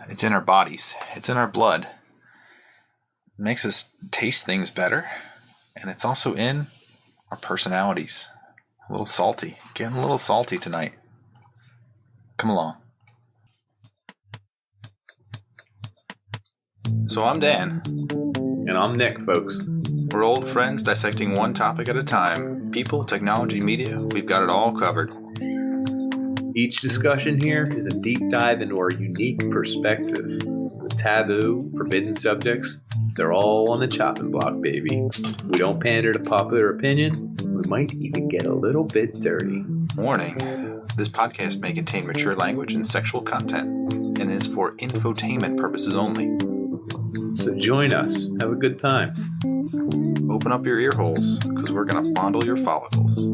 It's in our bodies. It's in our blood. It makes us taste things better. And it's also in our personalities. A little salty. Getting a little salty tonight. Come along. So I'm Dan. And I'm Nick, folks. We're old friends dissecting one topic at a time. People, technology, media, we've got it all covered. Each discussion here is a deep dive into our unique perspective. The taboo, forbidden subjects, they're all on the chopping block, baby. We don't pander to popular opinion. We might even get a little bit dirty. Warning, this podcast may contain mature language and sexual content and is for infotainment purposes only. So join us. Have a good time. Open up your ear holes, because we're going to fondle your follicles.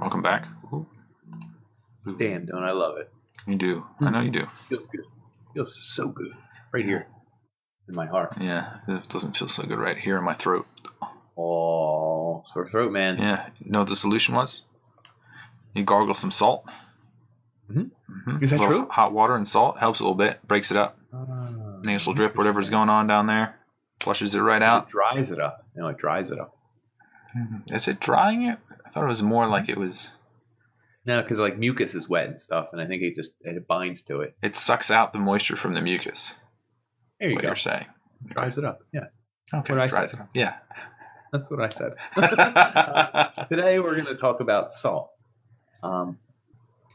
Welcome back. Ooh. Damn, don't I love it. You do. I know you do. Feels good. Feels so good. Right here. In my heart. Yeah, it doesn't feel so good right here in my throat. Oh, sore throat, man. Yeah, you know what the solution was? You gargle some salt. Is that true? Hot water and salt helps a little bit, breaks it up. Nasal drip, whatever's going on down there, flushes it right out. It dries it up. It dries it up. Is it drying it? I thought it was more like it was. No, because like mucus is wet and stuff, and I think it binds to it. It sucks out the moisture from the mucus. There you what go. You're saying. Dries it up. Yeah. Okay. What I dries said. it up. Yeah. That's what I said. Today we're going to talk about salt.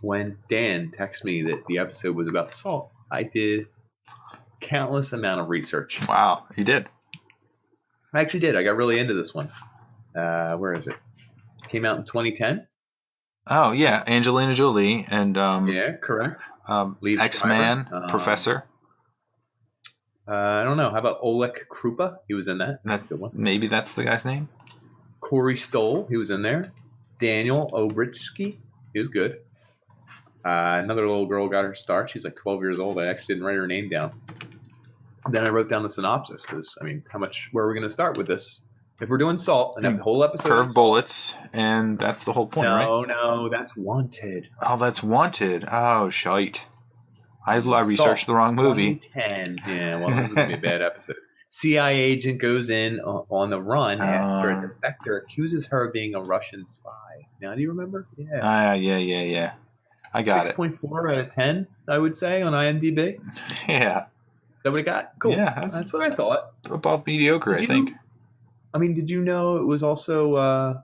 When Dan texted me that the episode was about salt, I did countless amount of research. Wow, you did. I actually did. I got really into this one. Where is it? Came out in 2010. Oh yeah, Angelina Jolie and yeah, correct. X-Man Professor. I don't know. How about Oleg Krupa? He was in that. That's a good one. Maybe that's the guy's name. Corey Stoll. He was in there. Daniel Obritsky. He was good. Another little girl got her start. She's like 12 years old. I actually didn't write her name down. Then I wrote down the synopsis because, where are we going to start with this? If we're doing salt and have the whole episode. Curved bullets, and that's the whole point, right? No, that's Wanted. Oh, that's Wanted. Oh, shite. I researched the wrong movie. 2010. Yeah, well, this is going to be a bad episode. CIA agent goes in on the run after a defector accuses her of being a Russian spy. Now, do you remember? Yeah. Yeah. I got 6.4 out of 10, I would say, on IMDb. Yeah. Is that what it got? Cool. Yeah. That's what I thought. Above mediocre, I think. Did you know it was also...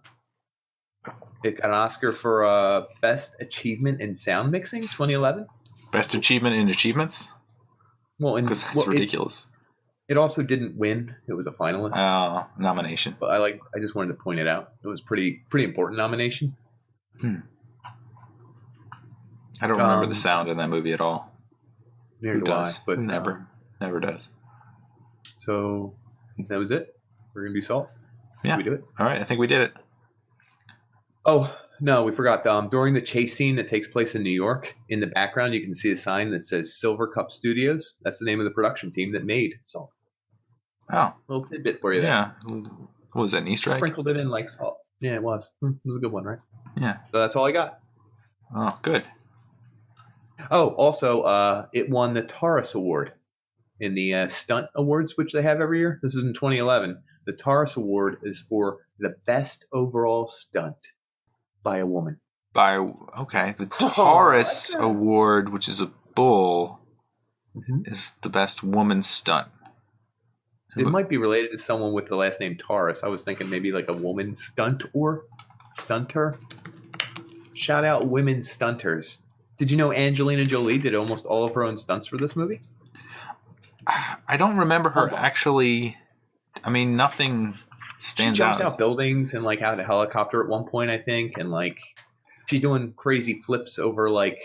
it got an Oscar for Best Achievement in Sound Mixing, 2011? Best achievement in achievements? Well, because that's ridiculous. It also didn't win. It was a finalist. Oh, nomination. But I just wanted to point it out. It was pretty important nomination. I don't remember the sound in that movie at all. Neither do I. But never does. So that was it. We're gonna do salt. Yeah. Did we do it? All right. I think we did it. Oh no, we forgot. During the chase scene that takes place in New York, in the background you can see a sign that says Silver Cup Studios. That's the name of the production team that made salt. Oh, little tidbit for you. Yeah. What was that, an Easter egg? Sprinkled it in like salt. Yeah, it was. It was a good one, right? Yeah. So that's all I got. Oh, good. Oh, also, it won the Taurus Award in the Stunt Awards, which they have every year. This is in 2011. The Taurus Award is for the best overall stunt by a woman. The Taurus Award, which is a bull, is the best woman stunt. It might be related to someone with the last name Taurus. I was thinking maybe like a woman stunt or stunter. Shout out women stunters. Did you know Angelina Jolie did almost all of her own stunts for this movie? I don't remember her actually. Nothing stands out. She jumps out buildings and like out of a helicopter at one point, I think, and like she's doing crazy flips over like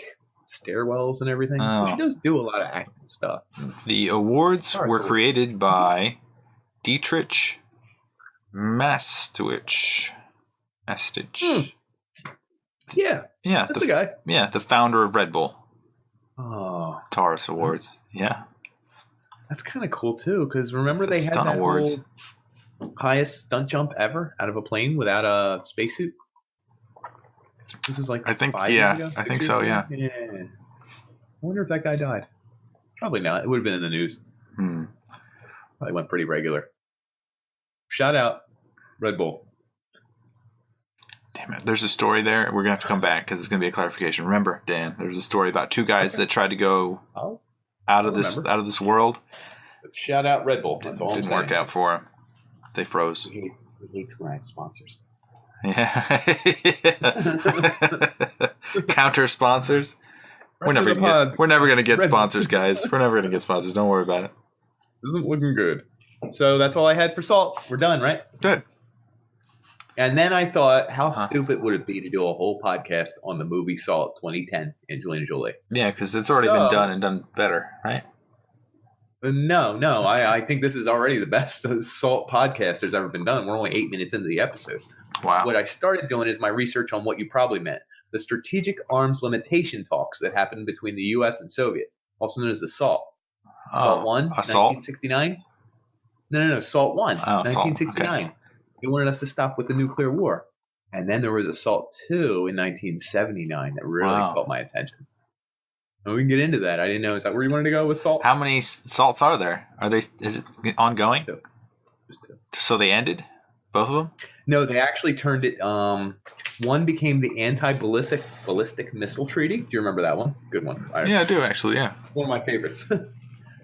stairwells and everything. So she does do a lot of active stuff. The awards were created by Dietrich Mastwich. Yeah, that's the guy. Yeah, the founder of Red Bull. Oh, Taurus Awards. Yeah. that's kind of cool too. Because remember It's the they had Stunt that Awards. whole highest stunt jump ever out of a plane without a spacesuit. This is like I think, 5 years ago. I 6 think years so, ago? yeah. Yeah. I wonder if that guy died. Probably not. It would have been in the news. Probably went pretty regular. Shout out Red Bull. Damn it. There's a story there. We're going to have to come back because it's going to be a clarification. Remember, Dan, there's a story about two guys that tried to go out of this world. But shout out Red Bull. That's all I'm Didn't saying. work out for them. They froze. He hates when I have sponsors. Yeah. Counter sponsors. We're never gonna get sponsors, guys. We're never gonna get sponsors. Don't worry about it. Isn't looking good. So that's all I had for salt. We're done, right? Good. And then I thought, how stupid would it be to do a whole podcast on the movie Salt 2010, Angelina Jolie? Yeah, because it's already been done and done better, right? No. I think this is already the best Salt podcast there's ever been done. We're only 8 minutes into the episode. Wow. What I started doing is my research on what you probably meant. The strategic arms limitation talks that happened between the U.S. and Soviet, also known as the SALT. SALT 1, 1969? No. SALT 1, 1969. Okay. They wanted us to stop with the nuclear war. And then there was a SALT 2 in 1979 that really caught my attention. And we can get into that. I didn't know. Is that where you wanted to go with SALT? How many salts are there? Is it ongoing? Just two. So they ended? Both of them? No, they actually turned it. One became the anti-ballistic missile treaty. Do you remember that one? Good one. Yeah, I do actually. Yeah, one of my favorites.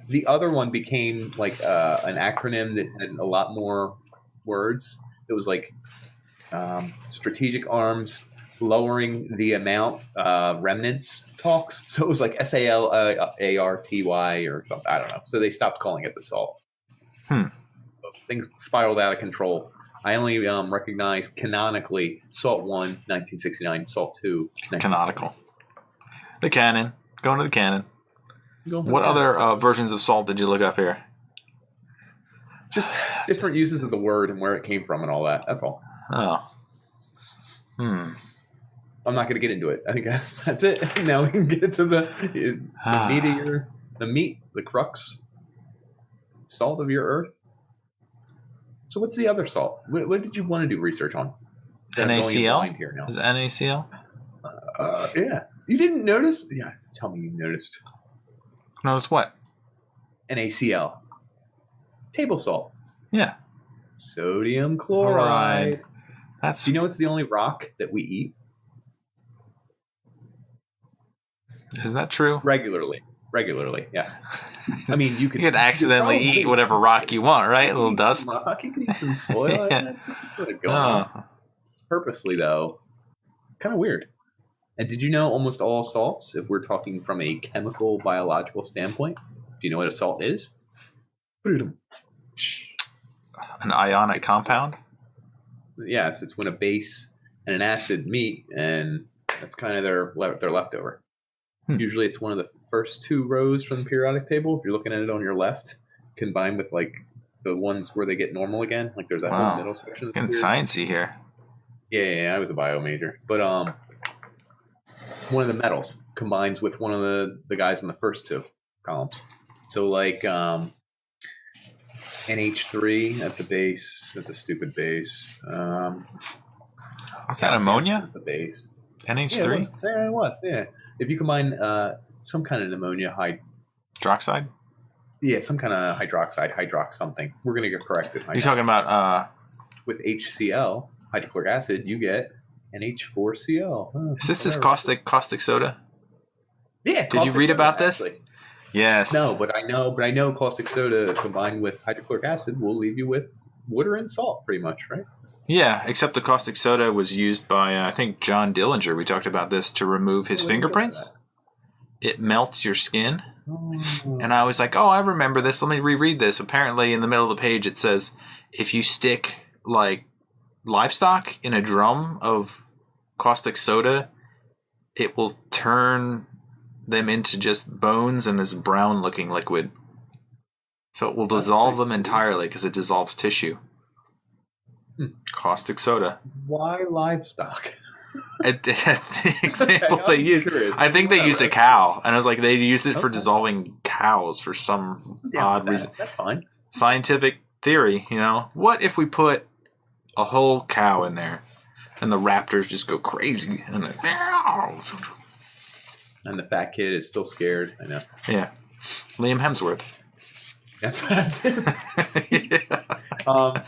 The other one became like an acronym that had a lot more words. It was like strategic arms lowering the amount remnants talks. So it was like SALARTY or something. I don't know. So they stopped calling it the SALT. So things spiraled out of control. I only recognize canonically SALT 1, 1969, SALT 2. Canonical. The canon. Going to the canon. What canon. other versions of salt did you look up here? Just different uses of the word and where it came from and all that. That's all. Oh. I'm not going to get into it. I think that's it. Now we can get to the meat, the crux, salt of your earth. So what's the other salt? What did you want to do research on? NaCl? Here now. Is it NaCl? Yeah. You didn't notice? Yeah. Tell me you noticed. Notice what? NaCl. Table salt. Yeah. Sodium chloride. Do you know it's the only rock that we eat? Is that true? Regularly, yes. I mean, you could accidentally eat whatever rock you want, right? A little dust. Rock. You can eat some soil. Yeah. That's sort of going on. Purposely, though. Kind of weird. And did you know almost all salts, if we're talking from a chemical, biological standpoint, do you know what a salt is? An ionic compound? Yes, it's when a base and an acid meet, and that's kind of their leftover. Usually it's one of the first two rows from the periodic table. If you're looking at it on your left, combined with like the ones where they get normal again. Like there's that whole middle section. Getting sciencey here. Yeah, I was a bio major. But one of the metals combines with one of the guys in the first two columns. So like NH3, that's a base. That's a stupid base. Is that ammonia? That's a base. NH3? Yeah, it was. Yeah. If you combine some kind of ammonia hydroxide? Yeah, some kind of hydrox something. We're going to get corrected. You're talking about... with HCl, hydrochloric acid, you get NH4Cl. Is this caustic soda? Yeah. Did you read about this? Actually. Yes. No, but I know caustic soda combined with hydrochloric acid will leave you with water and salt pretty much, right? Yeah, except the caustic soda was used by, I think, John Dillinger. We talked about this to remove his fingerprints. It melts your skin. And I was like, I remember this. Let me reread this. Apparently, in the middle of the page, it says, if you stick, like, livestock in a drum of caustic soda, it will turn them into just bones and this brown-looking liquid. So it will dissolve them entirely because it dissolves tissue. Caustic soda. Why livestock? That's the example Okay, they I'm used. curious. I think they used a cow, and I was like, they used it for Okay. dissolving cows for some I'm down odd with reason. that. That's fine. Scientific theory, what if we put a whole cow in there and the raptors just go crazy and And the fat kid is still scared. I know. yeah, Liam Hemsworth. That's it. Yeah.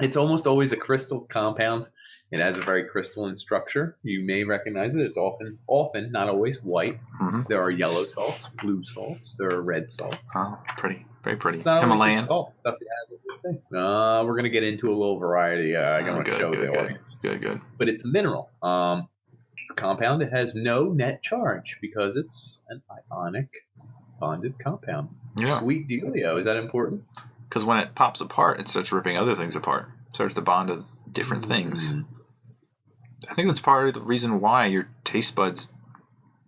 It's almost always a crystal compound. It has a very crystalline structure. You may recognize it. It's often, not always, white. Mm-hmm. There are yellow salts, blue salts. There are red salts. Oh, pretty, very pretty. It's not Himalayan. always just salt stuff you have in your thing. We're going to get into a little variety. I'm going to show the audience. Good. But it's a mineral. It's a compound. It has no net charge because it's an ionic bonded compound. Yeah. Sweet dealio. Is that important? Because when it pops apart, it starts ripping other things apart. It starts to bond to different things. I think that's part of the reason why your taste buds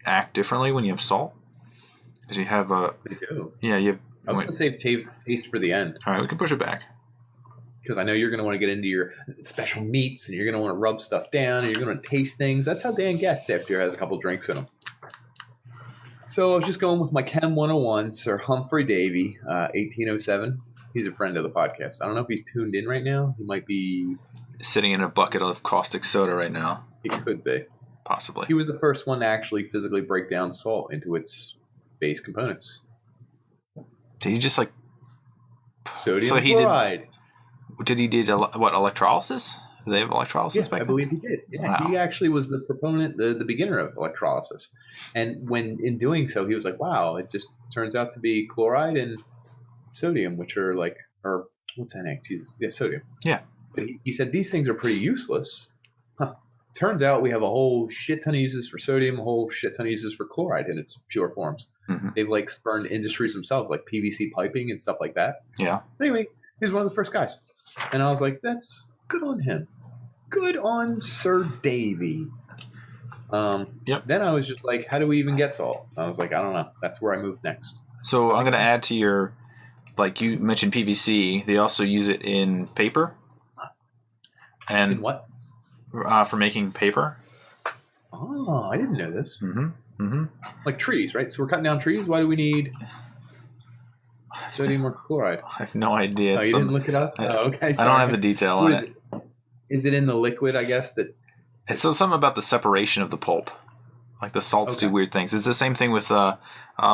act differently when you have salt. Because you have a... They do. Yeah, you have... I was going to save taste for the end. All right, we can push it back. Because I know you're going to want to get into your special meats and you're going to want to rub stuff down and you're going to taste things. That's how Dan gets after he has a couple drinks in him. So I was just going with my Chem 101, Sir Humphrey Davy, 1807. He's a friend of the podcast. I don't know if he's tuned in right now. He might be... Sitting in a bucket of caustic soda right now. He could be. Possibly. He was the first one to actually physically break down salt into its base components. Did he just like... Sodium chloride. Did he did what, electrolysis? Do they have electrolysis back I then? believe he did. Yeah, Wow. He actually was the proponent, the beginner of electrolysis. And when in doing so, he was like, wow, it just turns out to be chloride and sodium, which are like, or what's that name? Jesus. Yeah, sodium. Yeah. But he said these things are pretty useless. Turns out we have a whole shit ton of uses for sodium, a whole shit ton of uses for chloride in its pure forms. Mm-hmm. They've like spurned industries themselves, like PVC piping and stuff like that. Yeah. Anyway, he was one of the first guys. And I was like, that's good on him. Good on Sir Davy. Yep. Then I was just like, how do we even get salt? I was like, I don't know. That's where I moved next. So I'm going to add to your, like you mentioned PVC, they also use it in paper. And In what? For making paper. Oh, I didn't know this. Mm-hmm. Mm-hmm. Like trees, right? So we're cutting down trees. Why do we need sodium or chloride? I have no idea. Oh, you didn't look it up? Okay. I don't have the detail on it. Is it in the liquid, I guess? That It's something about the separation of the pulp. Like the salts do weird things. It's the same thing with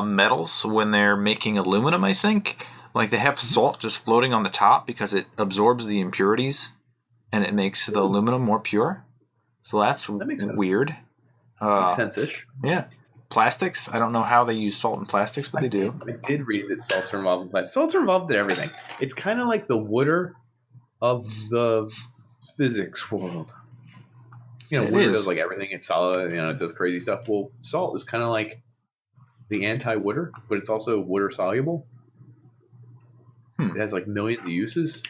metals when they're making aluminum, I think. Like they have salt just floating on the top because it absorbs the impurities and it makes the aluminum more pure. So that makes weird. Makes sense-ish. Yeah. Plastics, I don't know how they use salt in plastics, but they do. I did read that salts are involved in plastics. Salts are involved in everything. It's kind of like the water of the physics world. You know, water does like everything. It's solid. It does crazy stuff. Well, salt is kind of like the anti-water, but it's also water soluble. It has like millions of uses.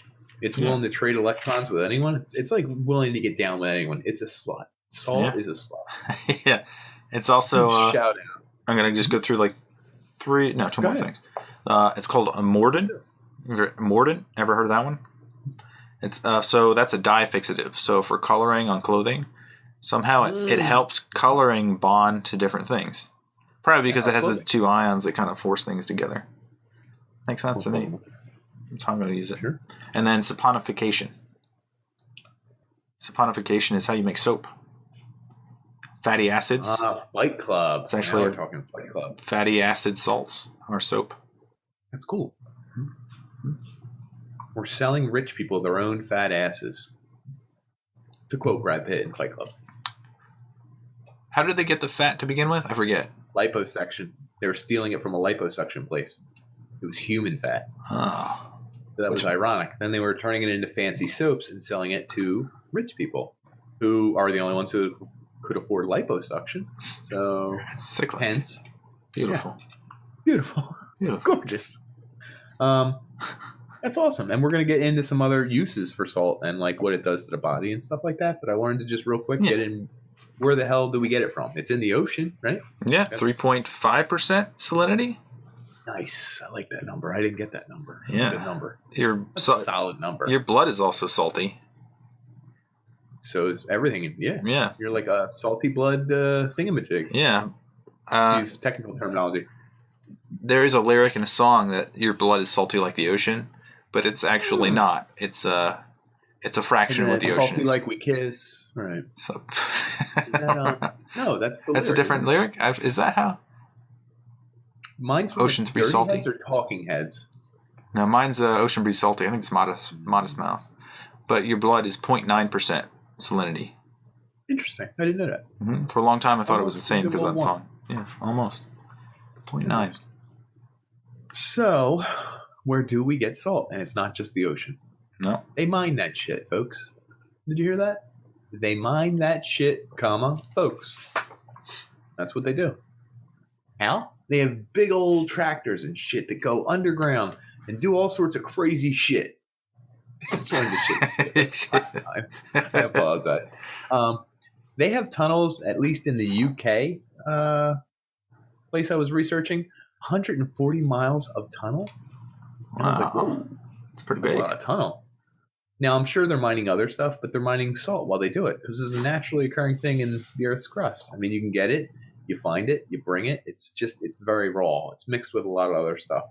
It's willing to trade electrons with anyone. It's like willing to get down with anyone. It's a slut. Salt is a slut. Yeah. It's also... shout out. I'm going to just go through like two more things. It's called a mordant. Mordant, ever heard of that one? It's so that's a dye fixative. So for coloring on clothing, somehow it helps coloring bond to different things. Probably because it has the two ions that kind of force things together. Makes sense to me. That's how I'm going to use it. Sure. And then saponification. Saponification is how you make soap. Fatty acids. Fight Club. It's actually we're talking Fight Club. Fatty acid salts are soap. That's cool. We're selling rich people their own fat asses. To quote Brad Pitt in Fight Club. How did they get the fat to begin with? I forget. Liposuction. They were stealing it from a liposuction place. It was human fat. Oh. So that was ironic. Then they were turning it into fancy soaps and selling it to rich people who are the only ones who could afford liposuction. So it's sick. Hence. Beautiful. Yeah. Beautiful. Gorgeous. That's awesome. And we're going to get into some other uses for salt and like what it does to the body and stuff like that. But I wanted to just real quick get in. Where the hell do we get it from? It's in the ocean, right? Yeah. 3.5% salinity. Nice. I like that number. I didn't get that number. That's a good number. That's a solid number. Your blood is also salty. So it's everything. Yeah. Yeah. You're like a salty blood thingamajig. Yeah. To use technical terminology. There is a lyric in a song that your blood is salty like the ocean, but it's actually not. It's a fraction of what the ocean salty is. like we kiss. Right. So no, that's the lyric. That's a different lyric? Is that how? Mine's Ocean's Dirty salty? Heads or Talking Heads? No, mine's Ocean Breeze Salty. I think it's Modest Mouse. But your blood is 0.9% salinity. Interesting. I didn't know that. Mm-hmm. For a long time, I thought it was the same because of that song. Yeah, almost. 0.9. So, where do we get salt? And it's not just the ocean. No. They mine that shit, folks. Did you hear that? They mine that shit, folks. That's what they do. How? They have big old tractors and shit that go underground and do all sorts of crazy shit. That's one of the shit. I apologize. They have tunnels, at least in the UK place I was researching, 140 miles of tunnel. And I was like, whoa, it's pretty that's big. a lot of tunnel. Now, I'm sure they're mining other stuff, but they're mining salt while they do it because this is a naturally occurring thing in the Earth's crust. I mean, you can get it, you find it, you bring it. It's very raw. It's mixed with a lot of other stuff.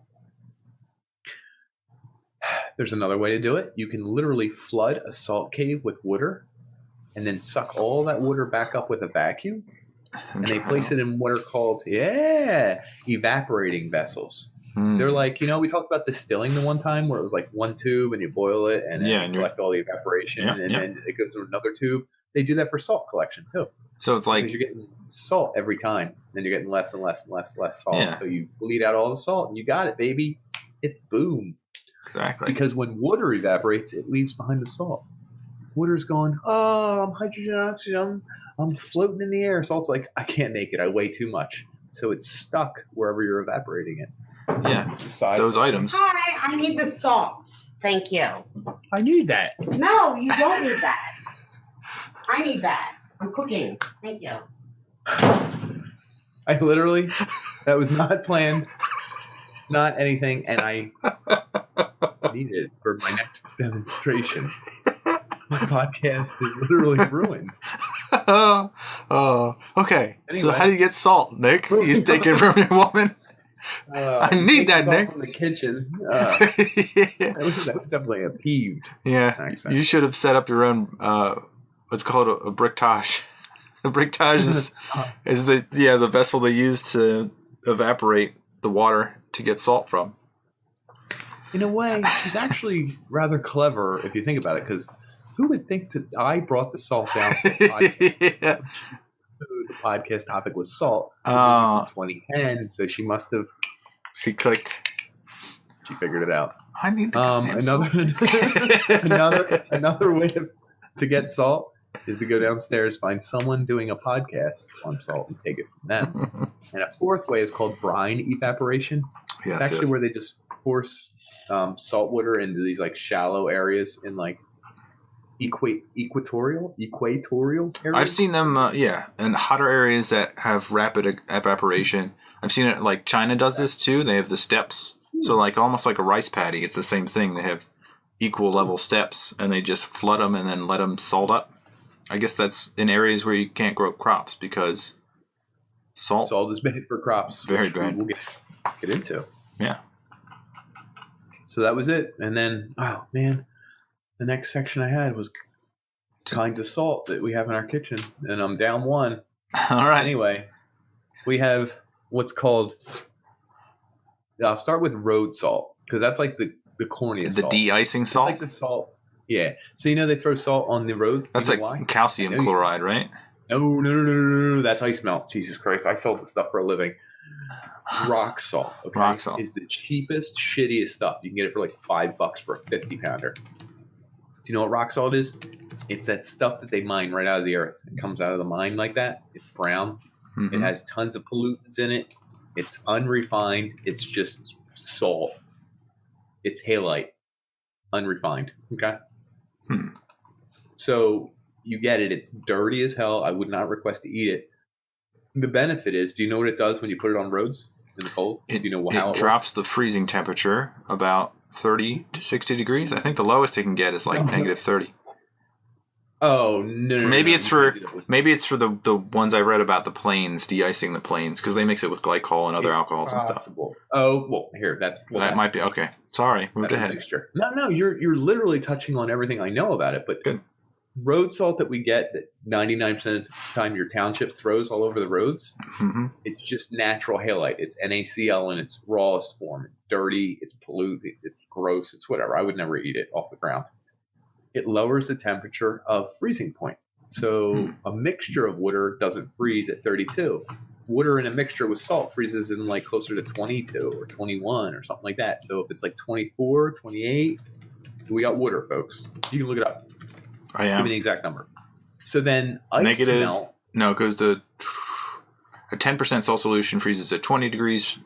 There's another way to do it. You can literally flood a salt cave with water and then suck all that water back up with a vacuum. And they place it in what are called, evaporating vessels. They're like, we talked about distilling the one time where it was like one tube and you boil it and then you collect all the evaporation and then it goes to another tube. They do that for salt collection too. So it's like because you're getting salt every time and you're getting less and less and less salt. Yeah. So you bleed out all the salt and you got it, baby. It's boom. Exactly. Because when water evaporates, it leaves behind the salt. Water's going, I'm hydrogen, oxygen, I'm floating in the air. Salt's like, I can't make it. I weigh too much. So it's stuck wherever you're evaporating it. Yeah, those items. Hi, I need the salts. Thank you. I need that. No, you don't need that. I need that. I'm cooking. Thank you. I literally, that was not planned, not anything, and I need it for my next demonstration. My podcast is literally ruined. Okay. Anyway. So how do you get salt, Nick? You take it from your woman. I need that, Nick. From the kitchen. That was definitely a peeved. Yeah, accent. You should have set up your own. What's called a bricktage. A bricktage is the vessel they use to evaporate the water to get salt from. In a way, she's actually rather clever if you think about it, because who would think that I brought the salt down for the podcast? Yeah. The podcast topic was salt. 2010, so she must have. She clicked. She figured it out. I need another way to get salt is to go downstairs, find someone doing a podcast on salt, and take it from them. And a fourth way is called brine evaporation. Yes, it's actually where they just force salt water into these like shallow areas in like equatorial areas. I've seen them, in hotter areas that have rapid evaporation. I've seen it like China does this too. They have the steps, so like almost like a rice paddy. It's the same thing. They have equal level steps, and they just flood them and then let them salt up. I guess that's in areas where you can't grow crops because salt is bad for crops. Very bad. We'll get into. Yeah. So that was it, and then the next section I had was kinds of salt that we have in our kitchen, and I'm down one. All right. Anyway, we have what's called. I'll start with road salt because that's like the corniest. The de-icing salt. It's like the salt. Yeah. So they throw salt on the roads. That's like why? calcium chloride, right? No. That's ice melt. Jesus Christ! I sell this stuff for a living. Rock salt. Okay? Rock salt is the cheapest, shittiest stuff. You can get it for like $5 for a 50-pounder. Do you know what rock salt is? It's that stuff that they mine right out of the earth. It comes out of the mine like that. It's brown. Mm-hmm. It has tons of pollutants in it. It's unrefined. It's just salt. It's halite. Unrefined. Okay? So you get it. It's dirty as hell. I would not request to eat it. The benefit is, do you know what it does when you put it on roads in the cold? Do you know how it drops the freezing temperature about 30 to 60 degrees. I think the lowest it can get is like negative 30. Oh no! Maybe it's for maybe the ones I read about the planes, de-icing the planes, because they mix it with glycol and other alcohols and stuff. Oh well, here that might be okay. Sorry, moved ahead. Mixture. No, you're literally touching on everything I know about it. But good. Road salt that we get, that 99% of the time your township throws all over the roads, it's just natural halite. It's NaCl in its rawest form. It's dirty. It's polluted. It's gross. It's whatever. I would never eat it off the ground. It lowers the temperature of freezing point. So a mixture of water doesn't freeze at 32. Water in a mixture with salt freezes in like closer to 22 or 21 or something like that. So if it's like 24, 28, we got water, folks. You can look it up. I am. Give me the exact number. So then ice melt. No, it goes to a 10% salt solution freezes at 20 degrees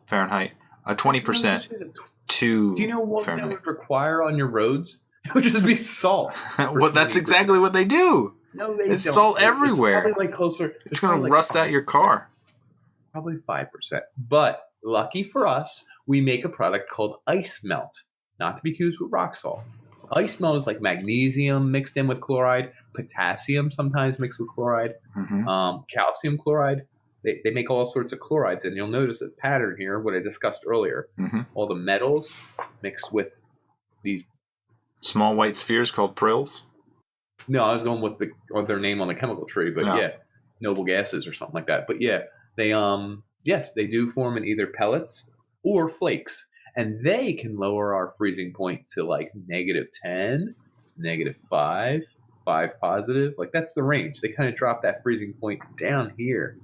Fahrenheit. A 20% to Do you know what Fahrenheit. that would require on your roads? It would just be salt. Well, that's exactly what they do. No, they it's don't. salt everywhere. It's probably like closer. It's going to rust out your car. Probably 5%. But lucky for us, we make a product called ice melt, not to be confused with rock salt. Ice melt is like magnesium mixed in with chloride, potassium sometimes mixed with chloride, calcium chloride. They make all sorts of chlorides, and you'll notice a pattern here, what I discussed earlier. All the metals mixed with these small white spheres called prills. No, I was going with their name on the chemical tree, but yeah, noble gases or something like that. But yeah, they they do form in either pellets or flakes, and they can lower our freezing point to like -10, -5, 5 positive. Like that's the range. They kind of drop that freezing point down here,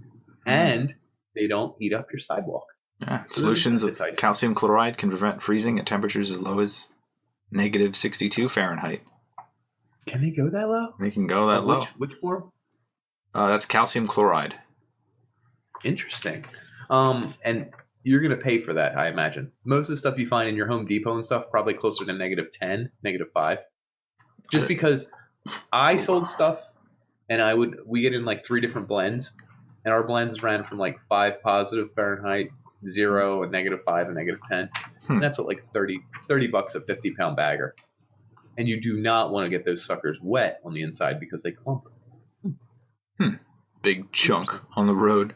and they don't heat up your sidewalk. Yeah, solutions of calcium chloride can prevent freezing at temperatures as low as -62 Fahrenheit. Can they go that low? They can go that low. Which form? That's calcium chloride. Interesting. And you're going to pay for that, I imagine. Most of the stuff you find in your Home Depot and stuff, probably closer to -10, -5. Just because I sold stuff, and we get in like 3 different blends, and our blends ran from like 5 positive Fahrenheit, 0, and -5 and -10. And that's at like $30 a 50-pound bagger. And you do not want to get those suckers wet on the inside because they clump. Big chunk on the road.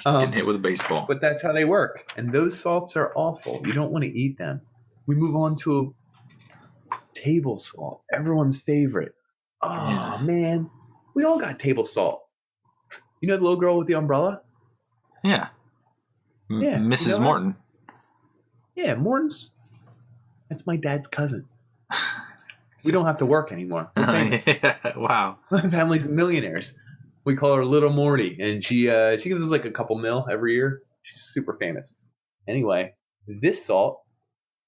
Getting hit with a baseball. But that's how they work. And those salts are awful. You don't want to eat them. We move on to table salt. Everyone's favorite. Oh, man. We all got table salt. You know the little girl with the umbrella? Yeah. Mrs. You know Morton. Yeah, Morton's. That's my dad's cousin. We don't have to work anymore. We're famous. Wow. My family's millionaires. We call her Little Morty, and she gives us like a couple mil every year. She's super famous. Anyway, this salt,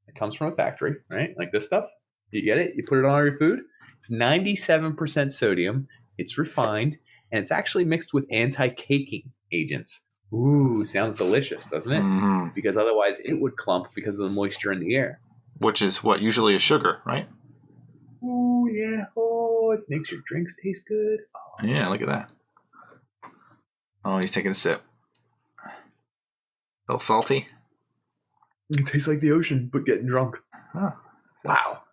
it comes from a factory, right? Like this stuff. You get it? You put it on all your food. It's 97% sodium. It's refined, and it's actually mixed with anti-caking agents. Ooh, sounds delicious, doesn't it? Because otherwise it would clump because of the moisture in the air. Which is what? Usually a sugar, right? Ooh, yeah. Oh, it makes your drinks taste good. Oh. Yeah, look at that. Oh, he's taking a sip. A little salty. It tastes like the ocean, but getting drunk. Oh, wow.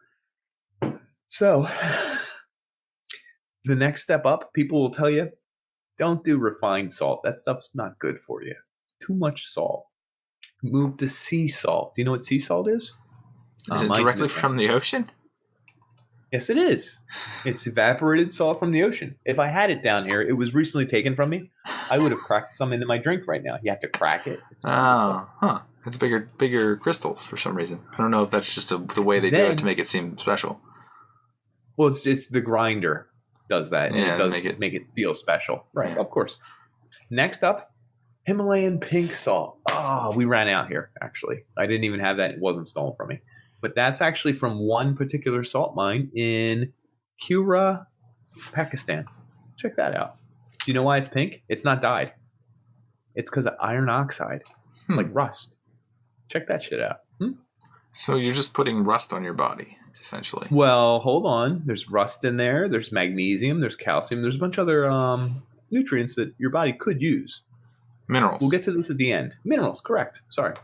So, the next step up, people will tell you, don't do refined salt. That stuff's not good for you. Too much salt. Move to sea salt. Do you know what sea salt is? Is it directly from the ocean? Yes, it is. It's evaporated salt from the ocean. If I had it down here, it was recently taken from me. I would have cracked some into my drink right now. You have to crack it. It's bigger crystals for some reason. I don't know if that's just the way they do it to make it seem special. Well, it's the grinder does that. And Yeah, it does make it feel special. Right, of course. Next up, Himalayan pink salt. Oh, we ran out here, actually. I didn't even have that. It wasn't stolen from me. But that's actually from one particular salt mine in Pura, Pakistan. Check that out. Do you know why it's pink? It's not dyed. It's because of iron oxide, like rust. Check that shit out. So you're just putting rust on your body, essentially. Well, hold on. There's rust in there. There's magnesium. There's calcium. There's a bunch of other nutrients that your body could use. Minerals. We'll get to this at the end. Minerals, correct. Sorry.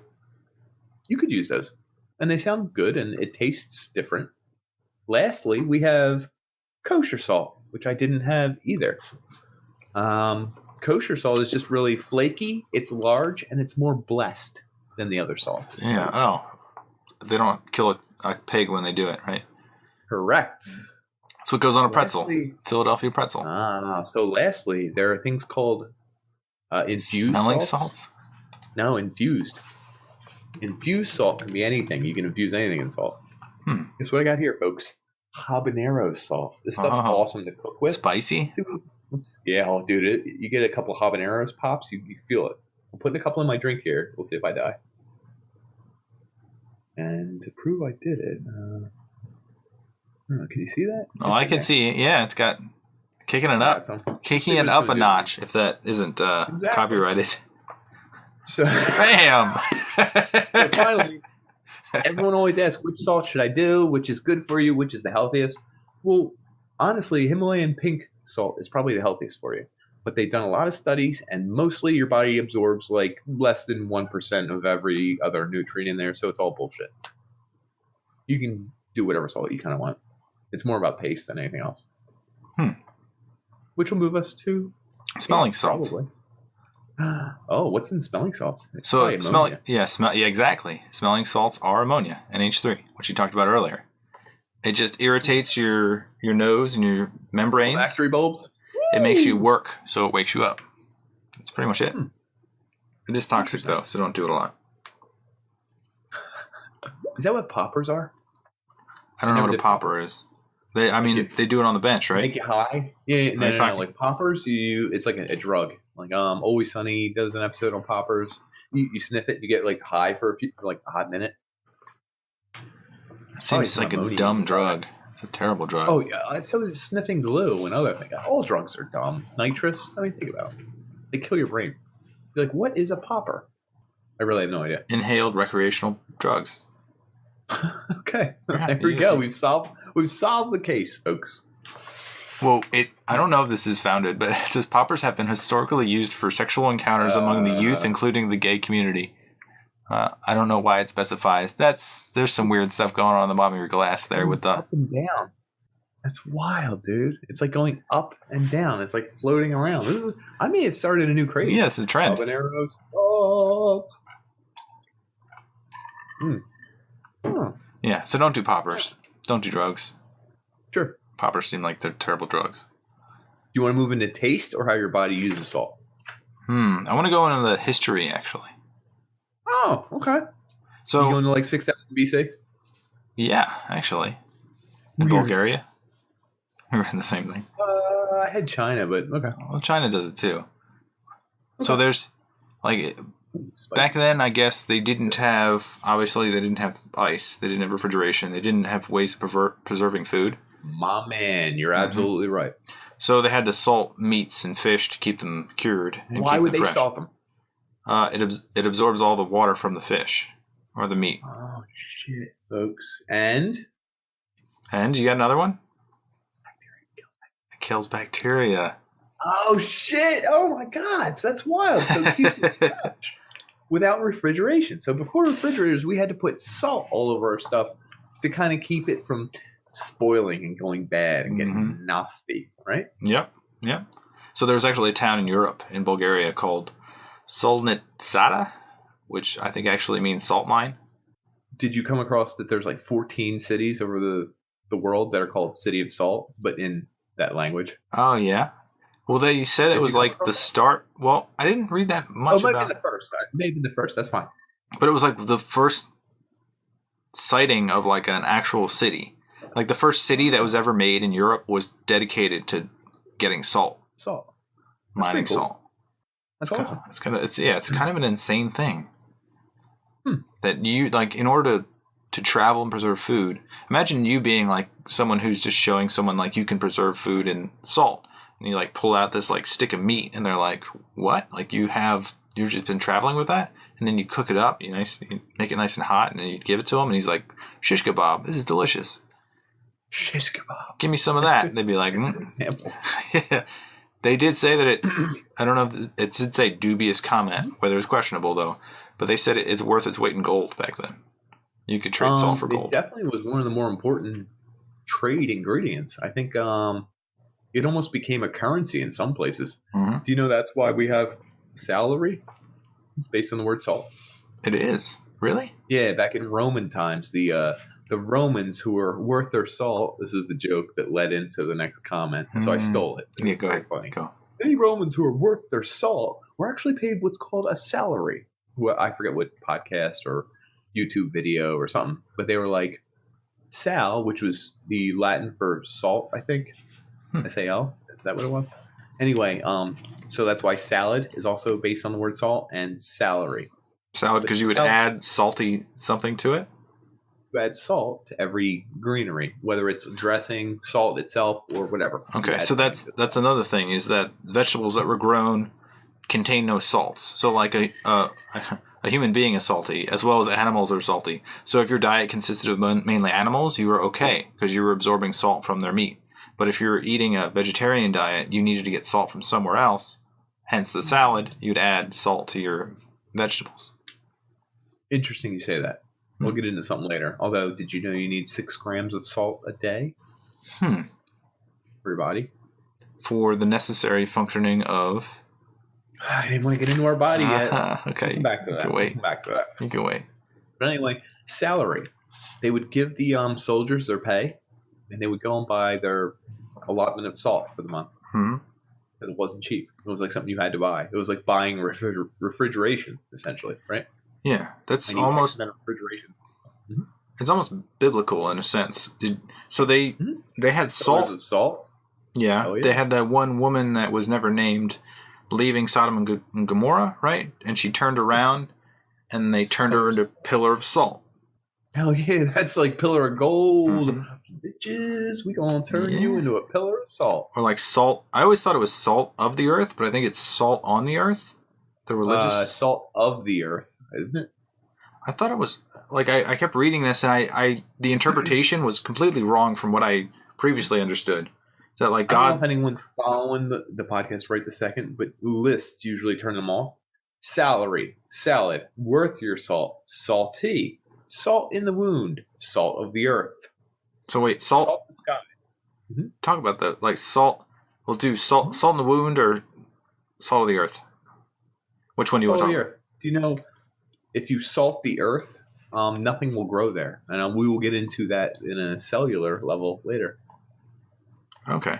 You could use those. And they sound good, and it tastes different. lastly, we have kosher salt, which I didn't have either. Kosher salt is just really flaky. It's large and it's more blessed than the other salts. Yeah. Oh, they don't kill a pig when they do it, right? Correct. That's what goes on a pretzel. Lastly, Philadelphia pretzel. So lastly, there are things called infused Smelling salts. salts? No, infused. Infused salt can be anything. You can infuse anything in salt. Guess what I got here, folks? Habanero salt. This stuff's awesome to cook with. Spicy? Dude, you get a couple habaneros pops, you feel it. I'm putting a couple in my drink here. We'll see if I die. And to prove I did it, can you see that? Oh, I can see it. Yeah, it's got kicking it up. Kicking it up a notch, if that isn't copyrighted. So, bam! So finally, everyone always asks, which salt should I do? Which is good for you? Which is the healthiest? Well, honestly, Himalayan pink salt is probably the healthiest for you. But they've done a lot of studies, and mostly your body absorbs like less than 1% of every other nutrient in there, so it's all bullshit. You can do whatever salt you kind of want. It's more about taste than anything else. Which will move us to smelling salts. Probably. Oh, what's in smelling salts? It's so exactly. Smelling salts are ammonia, NH3, which you talked about earlier. It just irritates your nose and your membranes. Factory bulbs. It makes you work, so it wakes you up. That's pretty much it. It is toxic though, so don't do it a lot. Is that what poppers are? I don't know what a popper is. They do it on the bench, right? Make you high. Yeah, no. Like poppers, it's like a drug. Like Always Sunny does an episode on poppers. You sniff it, you get like high for a hot minute. It seems like a dumb drug. It's a terrible drug. Oh yeah, so is sniffing glue and other things. All drugs are dumb. Nitrous. I mean, think about it. They kill your brain. You're like, what is a popper? I really have no idea. Inhaled recreational drugs. Okay, there we go. We've solved the case, folks. Well, I don't know if this is founded, but it says poppers have been historically used for sexual encounters among the youth, including the gay community. I don't know why it specifies. There's some weird stuff going on in the bottom of your glass there with the up and down. That's wild, dude. It's like going up and down. It's like floating around. I may have started a new craze. Yeah, it's a trend. Habaneros. Yeah, so don't do poppers. Don't do drugs. Sure. Poppers seem like they're terrible drugs. Do you want to move into taste or how your body uses salt? I want to go into the history, actually. Oh, okay. So you going to like 6,000 BC? Yeah, actually. In Bulgaria. We were in the same thing. I had China, but okay. Well, China does it too. Okay. So there's back then, I guess they didn't have ice, they didn't have refrigeration, they didn't have ways of preserving food. My man, you're absolutely right. So they had to salt meats and fish to keep them cured. And why would they salt them? It absorbs all the water from the fish or the meat. Oh shit, folks! And you got another one? It kills bacteria. Oh shit! Oh my god! So that's wild. So it keeps it fresh without refrigeration. So before refrigerators, we had to put salt all over our stuff to kind of keep it from spoiling and going bad and getting nasty, right? Yep. So there was actually a town in Europe, in Bulgaria, called Solnitsata, which I think actually means salt mine. Did you come across that there's like 14 cities over the world that are called City of Salt, but in that language? Oh, yeah. Well, they said it was like the start. Well, I didn't read that much about it. Maybe the first. Maybe the first. That's fine. But it was like the first sighting of like an actual city. Like the first city that was ever made in Europe was dedicated to getting salt. Mining cool. salt. That's awesome. It's kind of an insane thing. That you, like, in order to travel and preserve food, imagine you being like someone who's just showing someone like you can preserve food in salt. And you like pull out this like stick of meat and they're like, what? Like you've just been traveling with that? And then you cook it up, you make it nice and hot, and then you give it to him and he's like, shish kebab, this is delicious. Shish kebab. Give me some of that. And they'd be like, Yeah. They did say that I don't know if it did say dubious comment, whether it's questionable though, but they said it's worth its weight in gold back then. You could trade salt for gold. It definitely was one of the more important trade ingredients. I think it almost became a currency in some places. Mm-hmm. Do you know that's why we have salary? It's based on the word salt. It is. Really? Yeah, back in Roman times, the Romans who were worth their salt. This is the joke that led into the next comment, so I stole it. Yeah, go very ahead. funny. Go. Any Romans who are worth their salt were actually paid what's called a salary. Well, I forget what podcast or YouTube video or something, but they were like sal, which was the Latin for salt, I think. S-A-L. Is that what it was? Anyway, so that's why salad is also based on the word salt, and salary. Salad, because you would add salty something to it? You add salt to every greenery, whether it's dressing, salt itself, or whatever. Okay, so that's another thing, is that vegetables that were grown contain no salts. So like a human being is salty, as well as animals are salty. So if your diet consisted of mainly animals, you were okay, because you were absorbing salt from their meat. But if you're eating a vegetarian diet, you needed to get salt from somewhere else. Hence the salad, you'd add salt to your vegetables. Interesting you say that. We'll get into something later. Although, did you know you need 6 grams of salt a day? For your body? For the necessary functioning of... I didn't want to get into our body yet. Okay. Back to that. You can wait. Back to that. You can wait. But anyway, salary. They would give the soldiers their pay, and they would go and buy their allotment of salt for the month. Because it wasn't cheap. It was like something you had to buy. It was like buying refrigeration, essentially, right? Yeah, that's almost refrigeration. It's almost biblical in a sense. So they had salt. Of salt. Yeah, Oh, yeah, they had that one woman that was never named leaving Sodom and Gomorrah, right? And she turned around, and they turned her into a pillar of salt. Hell yeah, that's like pillar of gold. Bitches, we gonna turn you into a pillar of salt. Or like salt. I always thought it was salt of the earth, but I think it's salt on the earth. The religious salt of the earth, isn't it? I thought it was like I kept reading this, and I the interpretation was completely wrong from what I previously understood. That like God. I don't know if anyone's following the podcast right this second, but lists usually turn them off. Salary, salad, worth your salt, salty, salt in the wound, salt of the earth. So wait, salt in the sky. Talk about that. Like salt. We'll do salt in the wound or salt of the earth. Which one do you want to talk about? Do you know if you salt the earth, nothing will grow there, and we will get into that in a cellular level later. Okay.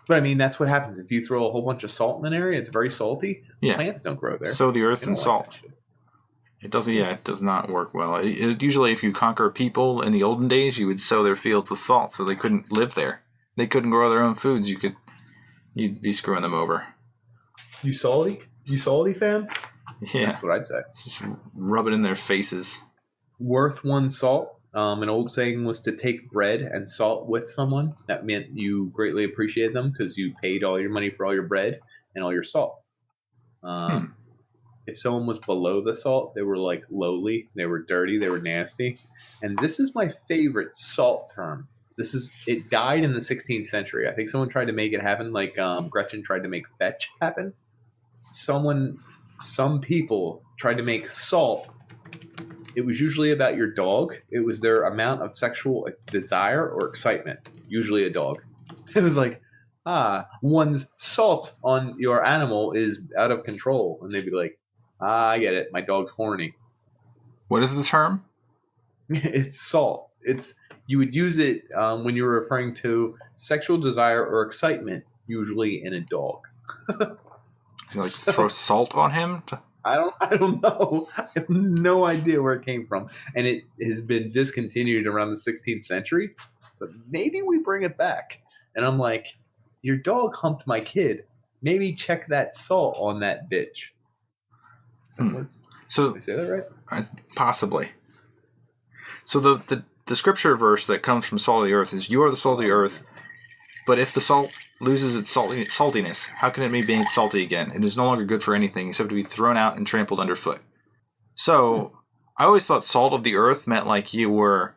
But I mean, that's what happens if you throw a whole bunch of salt in an area. It's very salty. Yeah. Plants don't grow there. So the earth and salt. It doesn't. Yeah, it does not work well. Usually, if you conquer people in the olden days, you would sow their fields with salt, so they couldn't live there. They couldn't grow their own foods. You'd be screwing them over. You salty? You salty, fam? Yeah, that's what I'd say. Just rub it in their faces. Worth one salt. An old saying was to take bread and salt with someone. That meant you greatly appreciated them because you paid all your money for all your bread and all your salt. If someone was below the salt, they were like lowly, they were dirty, they were nasty. And this is my favorite salt term. It died in the 16th century. I think someone tried to make it happen, like Gretchen tried to make fetch happen. Some people tried to make salt. It was usually about your dog. It was their amount of sexual desire or excitement, usually a dog. It was like, one's salt on your animal is out of control. And they'd be like, I get it. My dog's horny. What is the term? It's salt. You would use it when you were referring to sexual desire or excitement, usually in a dog. Throw salt on him? I don't know. I have no idea where it came from. And it has been discontinued around the 16th century. But maybe we bring it back. And I'm like, your dog humped my kid. Maybe check that salt on that bitch. So, did I say that right? Possibly. So the scripture verse that comes from salt of the earth is, you are the salt of the earth, but if the salt loses its saltiness, how can it be made salty again? It is no longer good for anything except to be thrown out and trampled underfoot. So I always thought salt of the earth meant like you were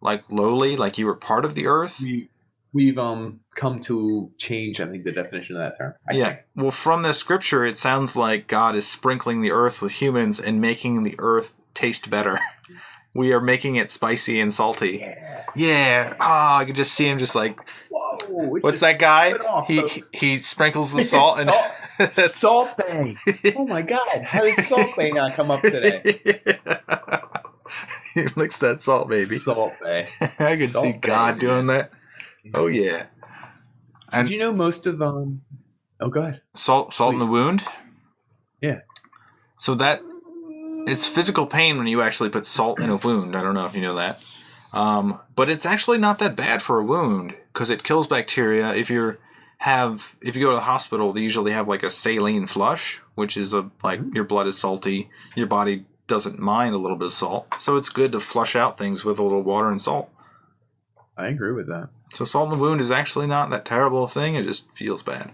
like lowly, like you were part of the earth. We've come to change, I think, the definition of that term. I think. Well, from this scripture, it sounds like God is sprinkling the earth with humans and making the earth taste better. We are making it spicy and salty. Yeah. Yeah. Oh, I could just see him just like, Whoa. what's that guy? Off, he sprinkles the salt and Salt Bay. Oh my God. How did Salt Bay not come up today? He licks that salt, baby. Salt Bay. I could see God doing that. Oh yeah. And did you know most of Oh, go ahead. Salt in the wound. Yeah. So that it's physical pain when you actually put salt in a wound. I don't know if you know that, but it's actually not that bad for a wound because it kills bacteria. If you go to the hospital, they usually have like a saline flush, which is like your blood is salty. Your body doesn't mind a little bit of salt, so it's good to flush out things with a little water and salt. I agree with that. So salt in the wound is actually not that terrible a thing. It just feels bad.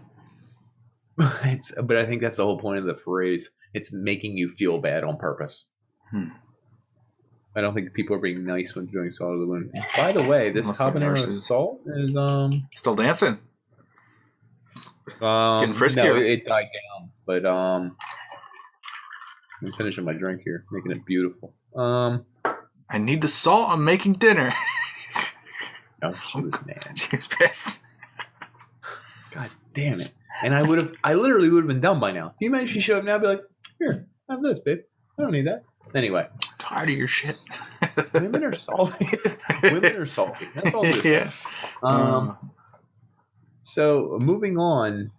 But I think that's the whole point of the phrase. It's making you feel bad on purpose. I don't think people are being nice when doing salt in the wound. By the way, this habanero salt is still dancing. Getting friskier. No, it died down. But I'm finishing my drink here, making it beautiful. I need the salt. I'm making dinner. Oh, she was mad. She was pissed. God damn it! And I literally would have been done by now. Can you imagine she showed up now? I'd be like, here, have this, babe. I don't need that. Anyway, I'm tired of your shit. Women are salty. Women are salty. That's all it is. Yeah. So moving on,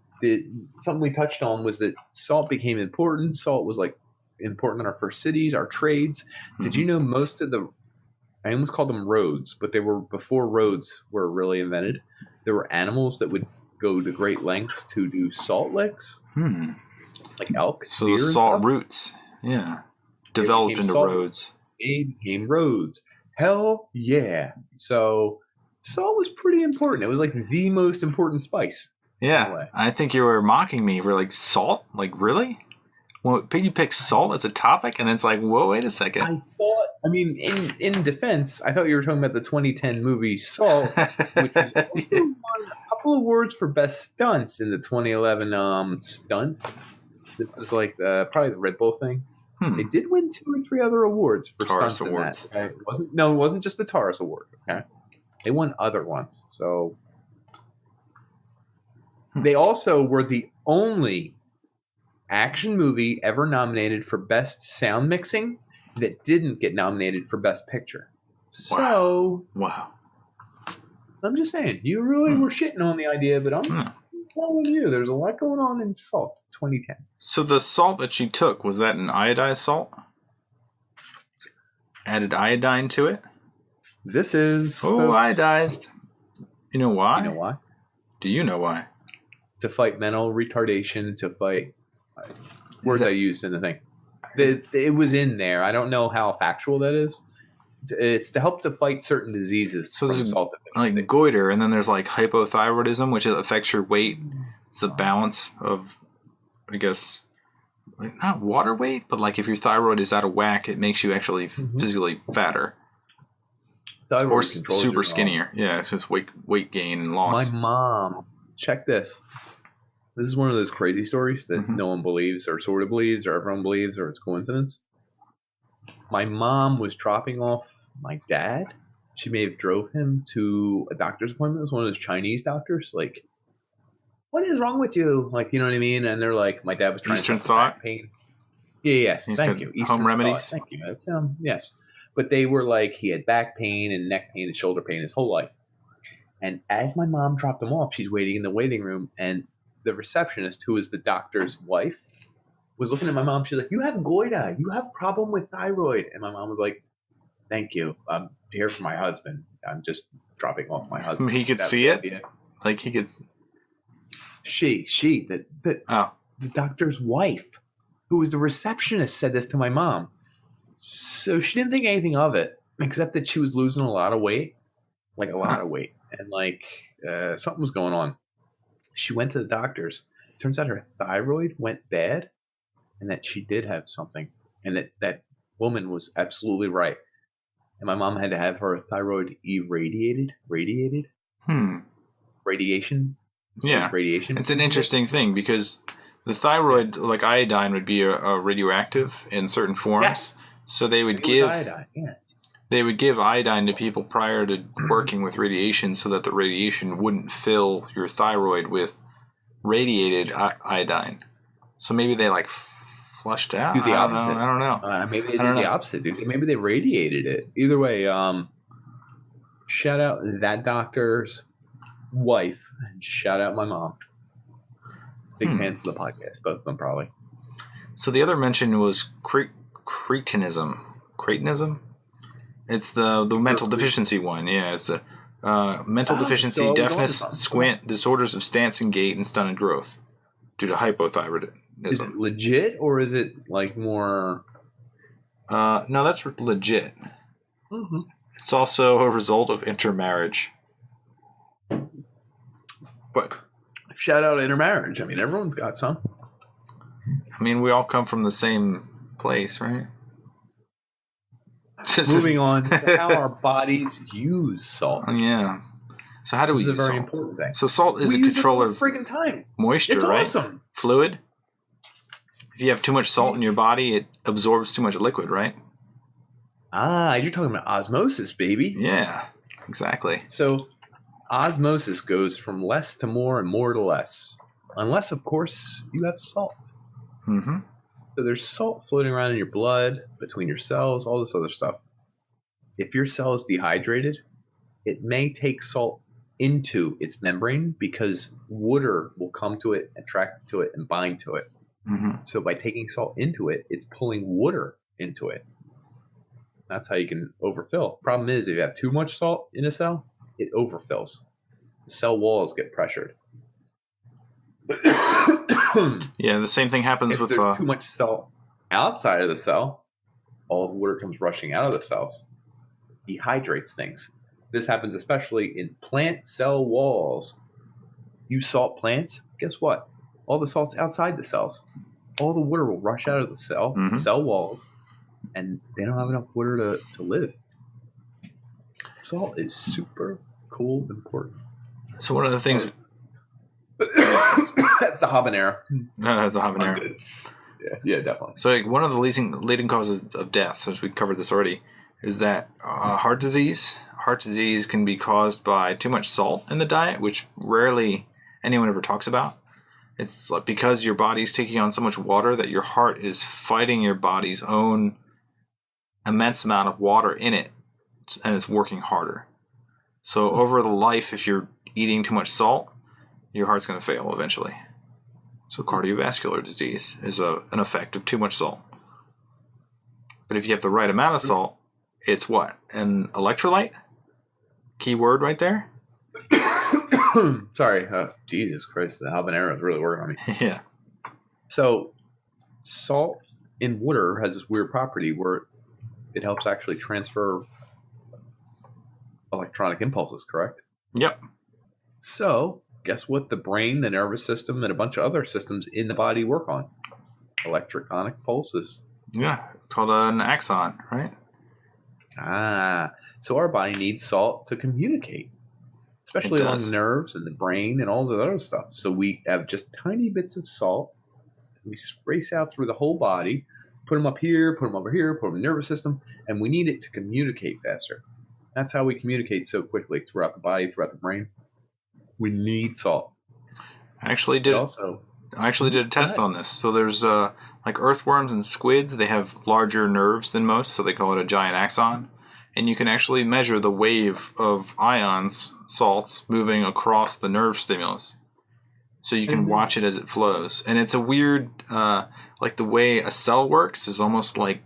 something we touched on was that salt became important. Salt was like important in our first cities, our trades. Did you know most of I almost called them roads, but they were before roads were really invented. There were animals that would go to great lengths to do salt licks, like elk. So the salt roots, developed into roads. They became roads. Hell yeah! So salt was pretty important. It was like the most important spice. Yeah, I think you were mocking me for like salt. Like really? Well, you pick salt as a topic, and it's like, whoa, wait a second. I mean, in defense, I thought you were talking about the 2010 movie Salt, which was also won a couple of awards for best stunts in the 2011 stunt. This is like probably the Red Bull thing. They did win 2 or 3 other awards for Taurus stunts awards. in that. Okay? It wasn't just the Taurus award. Okay, they won other ones. So they also were the only action movie ever nominated for best sound mixing that didn't get nominated for best picture. So wow. I'm just saying, you really were shitting on the idea, but I'm telling you, there's a lot going on in Salt 2010. So the salt that she took, was that an iodized salt? Added iodine to it? This is iodized. You know why? You know why? Do you know why? To fight mental retardation, to fight words I used in the thing. It was in there. I don't know how factual that is. It's to help to fight certain diseases. So there's like goiter, and then there's like hypothyroidism, which affects your weight. It's the balance of, I guess, like not water weight, but like if your thyroid is out of whack, it makes you actually physically fatter. Thyroid or super skinnier. Yeah, it's just weight gain and loss. My mom, check this. This is one of those crazy stories that no one believes, or sort of believes, or everyone believes, or it's coincidence. My mom was dropping off my dad. She may have drove him to a doctor's appointment. It was one of those Chinese doctors. Like, what is wrong with you? Like, you know what I mean? And they're like, my dad was trying Eastern to thought? back pain. Yeah, yes. Thank you. Eastern home remedies. Thought. Thank you. That's, yes. But they were like, he had back pain and neck pain and shoulder pain his whole life. And as my mom dropped him off, she's waiting in the waiting room, and the receptionist, who is the doctor's wife, was looking at my mom. She's like, you have goiter. You have a problem with thyroid. And my mom was like, thank you. I'm here for my husband. I'm just dropping off my husband. He could see it? Like he could... The doctor's wife, who was the receptionist, said this to my mom. So she didn't think anything of it, except that she was losing a lot of weight. Like a lot of weight. And like something was going on. She went to the doctors. Turns out her thyroid went bad, and that she did have something, and that woman was absolutely right. And my mom had to have her thyroid radiation. Yeah, radiation. It's an interesting thing because the thyroid, like iodine, would be a radioactive in certain forms. Yes. So they would give iodine. Yeah. They would give iodine to people prior to working with radiation so that the radiation wouldn't fill your thyroid with radiated iodine. So maybe they like flushed out. Do the opposite. I don't know. Maybe they did the opposite, dude. Maybe they radiated it. Either way, shout out that doctor's wife and shout out my mom. Big fans of the podcast, both of them probably. So the other mention was cretinism. Cretinism? It's the mental deficiency one. Yeah, it's a mental deficiency, deafness, squint, disorders of stance and gait, and stunted growth due to hypothyroidism. Is it legit or is it like more? No, that's legit. Mm-hmm. It's also a result of intermarriage. But shout out intermarriage. I mean, everyone's got some. I mean, we all come from the same place, right? Moving on to how our bodies use salt. Yeah. So how do we use salt? This is a very important thing. So salt is a controller of freaking time. Moisture, it's right? Awesome. Fluid. If you have too much salt in your body, it absorbs too much liquid, right? Ah, you're talking about osmosis, baby. Yeah, exactly. So osmosis goes from less to more and more to less. Unless, of course, you have salt. Mm-hmm. So there's salt floating around in your blood, between your cells, all this other stuff. If your cell is dehydrated, it may take salt into its membrane because water will come to it, attract to it, and bind to it. Mm-hmm. So by taking salt into it, it's pulling water into it. That's how you can overfill. Problem is, if you have too much salt in a cell, it overfills. The cell walls get pressured. Yeah, the same thing happens with there's too much salt outside of the cell. All the water comes rushing out of the cells, dehydrates things. This happens especially in plant cell walls. You salt plants, guess what? All the salt's outside the cells. All the water will rush out of the cell, cell walls, and they don't have enough water to live. Salt is super cool, important. So one of the things. That's the habanero. No, that's the habanero. Yeah, definitely. So like, one of the leading causes of death, since we covered this already, is that heart disease. Heart disease can be caused by too much salt in the diet, which rarely anyone ever talks about. It's like because your body's taking on so much water that your heart is fighting your body's own immense amount of water in it, and it's working harder. So over the life, if you're eating too much salt, your heart's going to fail eventually. So cardiovascular disease is an effect of too much salt. But if you have the right amount of salt, it's what? An electrolyte? Key word right there? Sorry. Jesus Christ, the habanero is really working on me. Yeah. So salt in water has this weird property where it helps actually transfer electronic impulses, correct? Yep. So guess what the brain, the nervous system, and a bunch of other systems in the body work on? Electronic pulses. Yeah. It's called an axon, right? So our body needs salt to communicate, especially along the nerves and the brain and all the other stuff. So we have just tiny bits of salt. We sprace out through the whole body, put them up here, put them over here, put them in the nervous system, and we need it to communicate faster. That's how we communicate so quickly throughout the body, throughout the brain. We need salt. I actually did a test on this. So there's like earthworms and squids. They have larger nerves than most, so they call it a giant axon. And you can actually measure the wave of ions, salts, moving across the nerve stimulus. So you can watch it as it flows. And it's a weird, like the way a cell works is almost like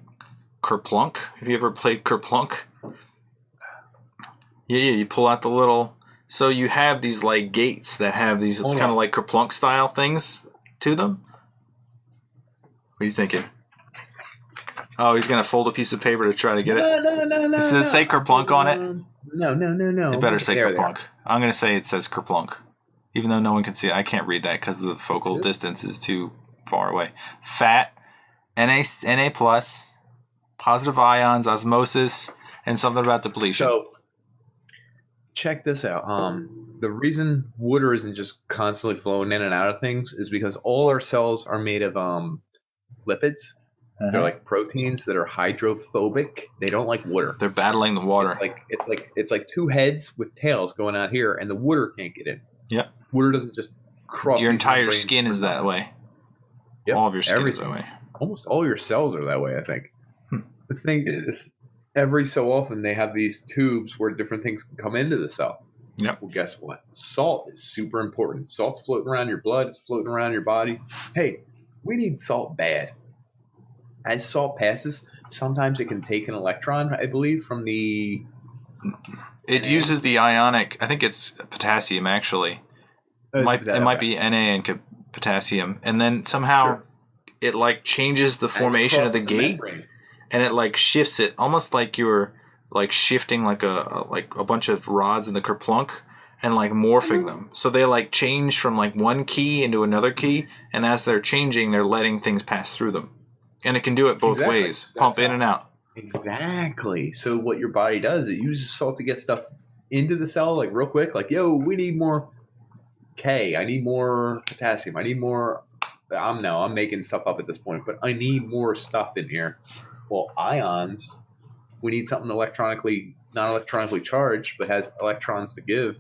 Kerplunk. Have you ever played Kerplunk? Yeah, you pull out the little... So you have these like gates that have these kind of like Kerplunk style things to them. What are you thinking? Oh, he's going to fold a piece of paper to try to get it? No. Does it say Kerplunk on it? No. It better say Kerplunk. I'm going to say it says Kerplunk. Even though no one can see it. I can't read that because the focal distance is too far away. Fat, Na+, positive ions, osmosis, and something about depletion. So, check this out. The reason water isn't just constantly flowing in and out of things is because all our cells are made of lipids. They're like proteins that are hydrophobic. They don't like water. They're battling the water. It's like two heads with tails going out here, and the water can't get in. Yep. Water doesn't just cross. Your these entire membranes skin is that way. Yep. All of your skin is that way. Almost all your cells are that way, I think. The thing is, every so often they have these tubes where different things can come into the cell. Yep. Well, guess what? Salt is super important. Salt's floating around your blood. It's floating around your body. Hey, we need salt bad. As salt passes, sometimes it can take an electron, I believe, from the... It uses the ionic... I think it's potassium, actually. It might be Na and potassium. And then somehow it like changes the formation of the gate. Membrane. And it like shifts it, almost like you're like shifting like a bunch of rods in the kerplunk and like morphing them. So they like change from like one key into another key, and as they're changing, they're letting things pass through them. And it can do it both ways, pump in and out. Exactly. So what your body does, it uses salt to get stuff into the cell like real quick. Like, yo, we need more K. I need more potassium. I need more. I'm making stuff up at this point, but I need more stuff in here. Well, ions, we need something not electronically charged, but has electrons to give.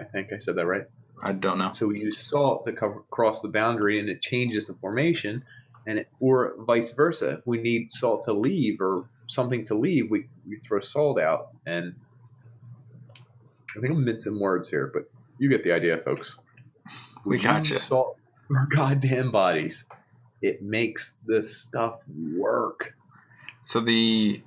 I think I said that right. I don't know. So we use salt to cross the boundary, and it changes the formation. Or vice versa. If we need salt to leave or something to leave, we throw salt out. And I think I'm mincing words here, but you get the idea, folks. We gotcha. Use salt in our goddamn bodies. It makes this stuff work. So the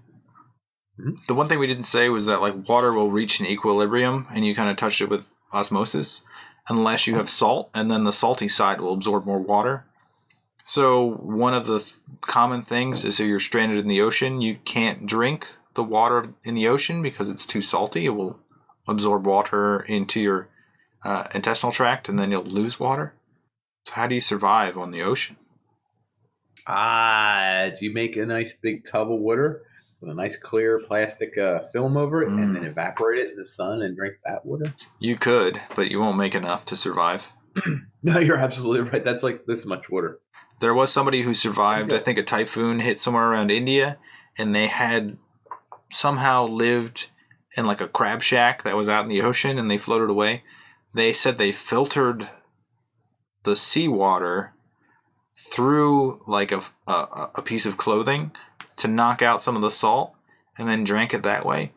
one thing we didn't say was that like water will reach an equilibrium, and you kind of touched it with osmosis, unless you have salt, and then the salty side will absorb more water. So one of the common things is if you're stranded in the ocean, you can't drink the water in the ocean because it's too salty. It will absorb water into your intestinal tract, and then you'll lose water. So how do you survive on the ocean? Do you make a nice big tub of water with a nice clear plastic film over it and then evaporate it in the sun and drink that water? You could, but you won't make enough to survive. No, you're absolutely right. That's like this much water. There was somebody who survived, I think a typhoon hit somewhere around India, and they had somehow lived in like a crab shack that was out in the ocean, and they floated away. They said they filtered the seawater through like a piece of clothing to knock out some of the salt, and then drank it that way.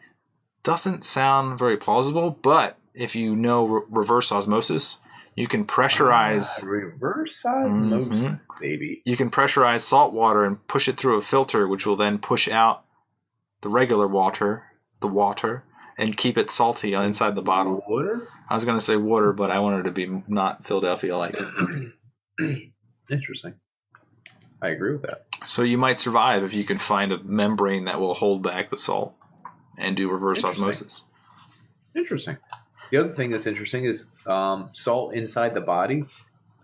Doesn't sound very plausible, but if you know reverse osmosis, you can pressurize reverse osmosis, baby. You can pressurize salt water and push it through a filter, which will then push out the regular water, and keep it salty inside the bottle. Water? I was going to say water, but I wanted it to be not Philadelphia-like. Interesting. I agree with that. So you might survive if you can find a membrane that will hold back the salt and do reverse osmosis. Interesting. The other thing that's interesting is salt inside the body.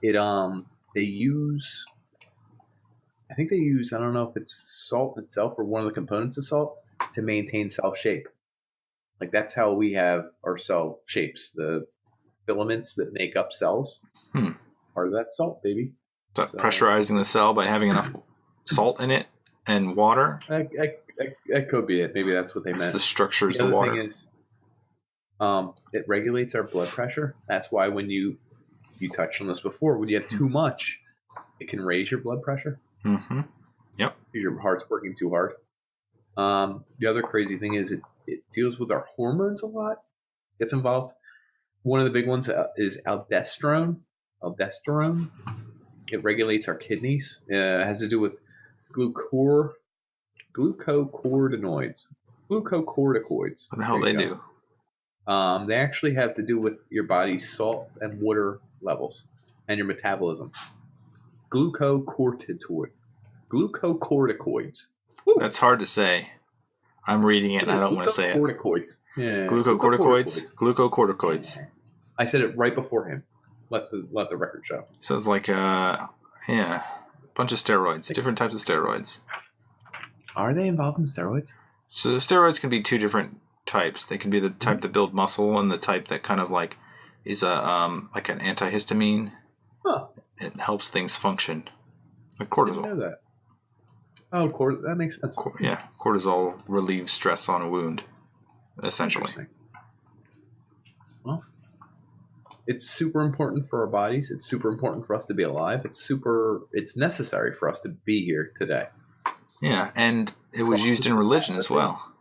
I don't know if it's salt itself or one of the components of salt to maintain cell shape. Like that's how we have our cell shapes. The filaments that make up cells are that salt, baby. So pressurizing the cell by having enough salt in it and water. That could be it. Maybe that's what they meant. The structure is the water. Thing is, it regulates our blood pressure. That's why when you touched on this before, when you have too much, it can raise your blood pressure. Mm-hmm. Yep. Your heart's working too hard. The other crazy thing is it deals with our hormones a lot. Gets involved. One of the big ones is aldosterone. It regulates our kidneys. It has to do with glucocorticoids. What the hell they do? They actually have to do with your body's salt and water levels and your metabolism. Glucocorticoids. Woo. That's hard to say. I'm reading it and I don't want to say it. Yeah. Glucocorticoids. I said it right before him. Let the record show. So it's like a bunch of steroids, different types of steroids. Are they involved in steroids? So the steroids can be two different types. They can be the type that build muscle and the type that kind of like is like an antihistamine. Huh. It helps things function. Like cortisol. I didn't know that. Oh, that makes sense. Yeah, cortisol relieves stress on a wound, essentially. Well, it's super important for our bodies. It's super important for us to be alive. It's necessary for us to be here today. Yeah, and it was used in religion as well.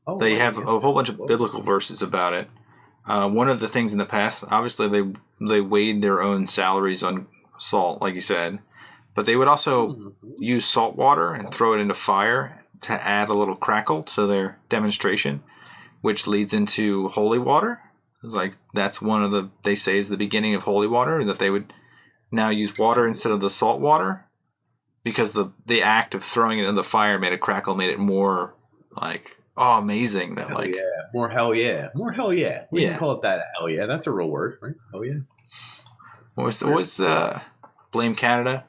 Oh, They have a whole bunch of biblical verses about it. One of the things in the past, obviously they weighed their own salaries on salt, like you said, but they would also use salt water and throw it into fire to add a little crackle to their demonstration, which leads into holy water. Like that's one of they say is the beginning of holy water, that they would now use water instead of the salt water, because the act of throwing it in the fire made a crackle, made it more like, oh, amazing. That hell yeah. More hell yeah. We can call it that, hell yeah. That's a real word, right? Hell yeah. What was Blame Canada?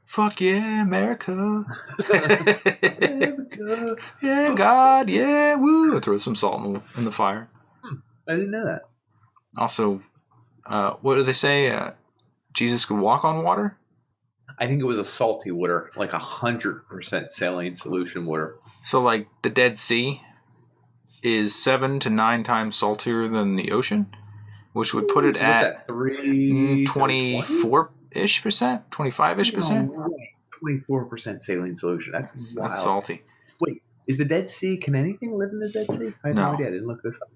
Fuck yeah, America. America. Yeah, God, yeah, woo. I throw some salt in the fire. I didn't know that. Also, what do they say? Jesus could walk on water? I think it was a salty water, like 100% saline solution water. So, like, the Dead Sea is 7 to 9 times saltier than the ocean, which would put it at 24-ish percent, 25-ish percent. 24% saline solution. That's wild. That's salty. Wait, is the Dead Sea? Can anything live in the Dead Sea? I had no idea. I didn't look this up.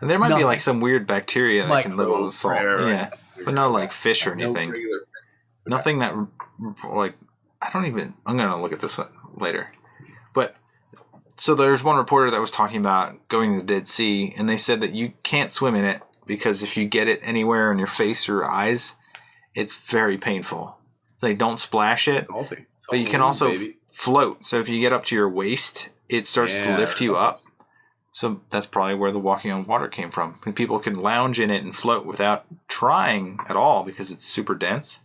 And there might be like some weird bacteria that can live on the salt. Yeah, but no like fish or anything. Nothing that like I'm gonna look at this later. But so there's one reporter that was talking about going to the Dead Sea, and they said that you can't swim in it because if you get it anywhere in your face or eyes, it's very painful. They don't splash it, but you can also float. So if you get up to your waist, it starts to lift you up. So that's probably where the walking on water came from. And people can lounge in it and float without trying at all because it's super dense.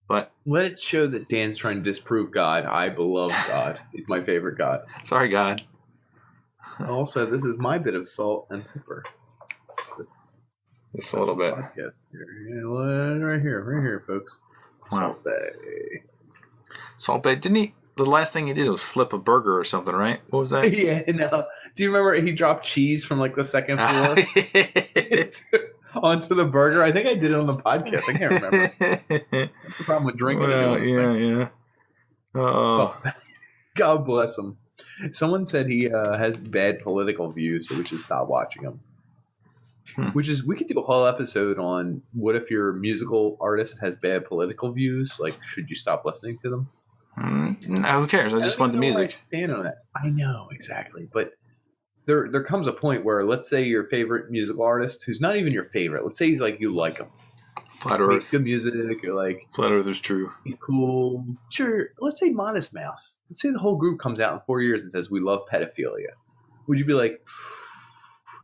But let it show that Dan's trying to disprove God. I beloved God. He's my favorite God. Sorry, God. Also, this is my bit of salt and pepper. Just a little bit. Podcast here. Yeah, right here, folks. Wow. Salt Bay. Salt Bay. Didn't he? The last thing he did was flip a burger or something, right? What was that? Yeah, no. Do you remember he dropped cheese from like the second floor onto the burger? I think I did it on the podcast. I can't remember. That's the problem with drinking. Well, yeah. Oh. God bless him. Someone said he has bad political views, so we should stop watching him. Which is, we could do a whole episode on what if your musical artist has bad political views? Like, should you stop listening to them? No, who cares? I just want the music. I stand on that. I know, exactly. But there comes a point where, let's say your favorite musical artist, who's not even your favorite, let's say he's like, you like him. Flat Earth. Makes good music. You're like, Flat Earth is true. He's cool. Sure. Let's say Modest Mouse. Let's say the whole group comes out in 4 years and says, we love pedophilia. Would you be like,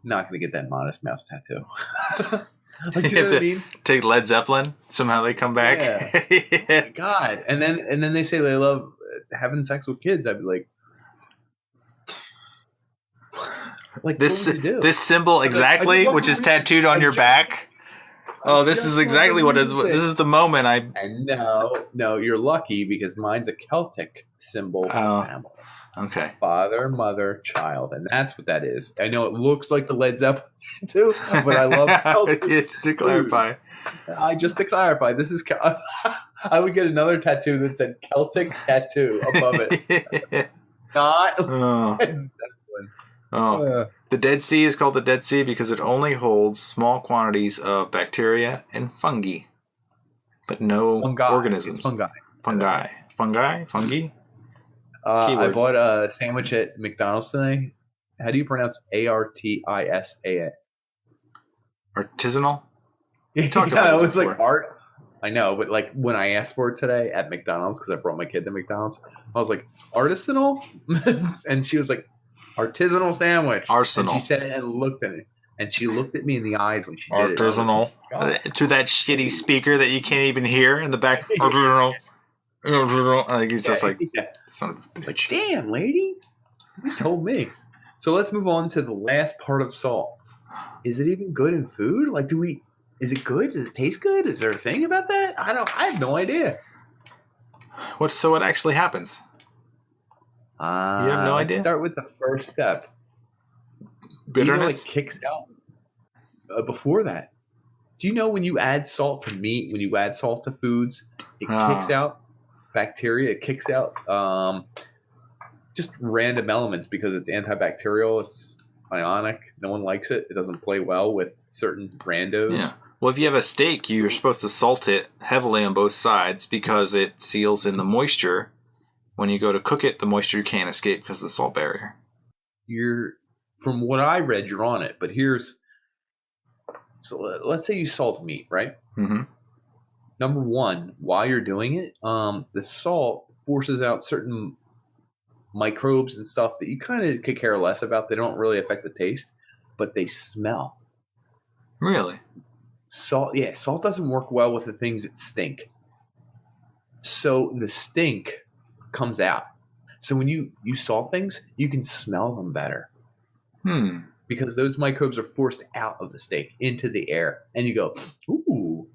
not going to get that Modest Mouse tattoo? Like, you know what I mean? Take Led Zeppelin. Somehow they come back. Yeah. Yeah. God. And then they say they love having sex with kids. I'd be like this symbol exactly, which is tattooed on your back. Oh, this is exactly what it is. This is the moment And no, you're lucky because mine's a Celtic symbol of family. Okay. Father, mother, child. And that's what that is. I know it looks like the Led Zeppelin tattoo, but I love Celtic. It's to clarify. Just to clarify, this is... I would get another tattoo that said Celtic tattoo above it. Not Led Zeppelin. The Dead Sea is called the Dead Sea because it only holds small quantities of bacteria and fungi, but no organisms. It's fungi. I bought a sandwich at McDonald's today. How do you pronounce ARTISA? Artisanal? It was like art. I know, but like when I asked for it today at McDonald's, because I brought my kid to McDonald's, I was like, artisanal? And she was like, artisanal sandwich. Arsenal. And she said it and looked at it. And she looked at me in the eyes when she did artisanal. it. Through that shitty speaker that you can't even hear in the back. Artisanal. Like it's just like, son of a bitch. Like, damn, lady. You told me. So let's move on to the last part of salt. Is it even good in food? Like, is it good? Does it taste good? Is there a thing about that? I have no idea. So what actually happens? have no idea? Let's start with the first step. Bitterness? Do you know, kicks out before that? Do you know when you add salt to meat, when you add salt to foods, it kicks out bacteria, it kicks out just random elements because it's antibacterial, it's ionic. No one likes it. It doesn't play well with certain randos. Yeah. Well, if you have a steak, you're supposed to salt it heavily on both sides because it seals in the moisture. When you go to cook it, the moisture can't escape because of the salt barrier. From what I read, you're on it. But let's say you salt meat, right? Mm-hmm. Number one, while you're doing it, the salt forces out certain microbes and stuff that you kind of could care less about. They don't really affect the taste, but they smell. Really? Salt doesn't work well with the things that stink. So the stink comes out. So when you salt things, you can smell them better. Because those microbes are forced out of the steak into the air. And you go, ooh,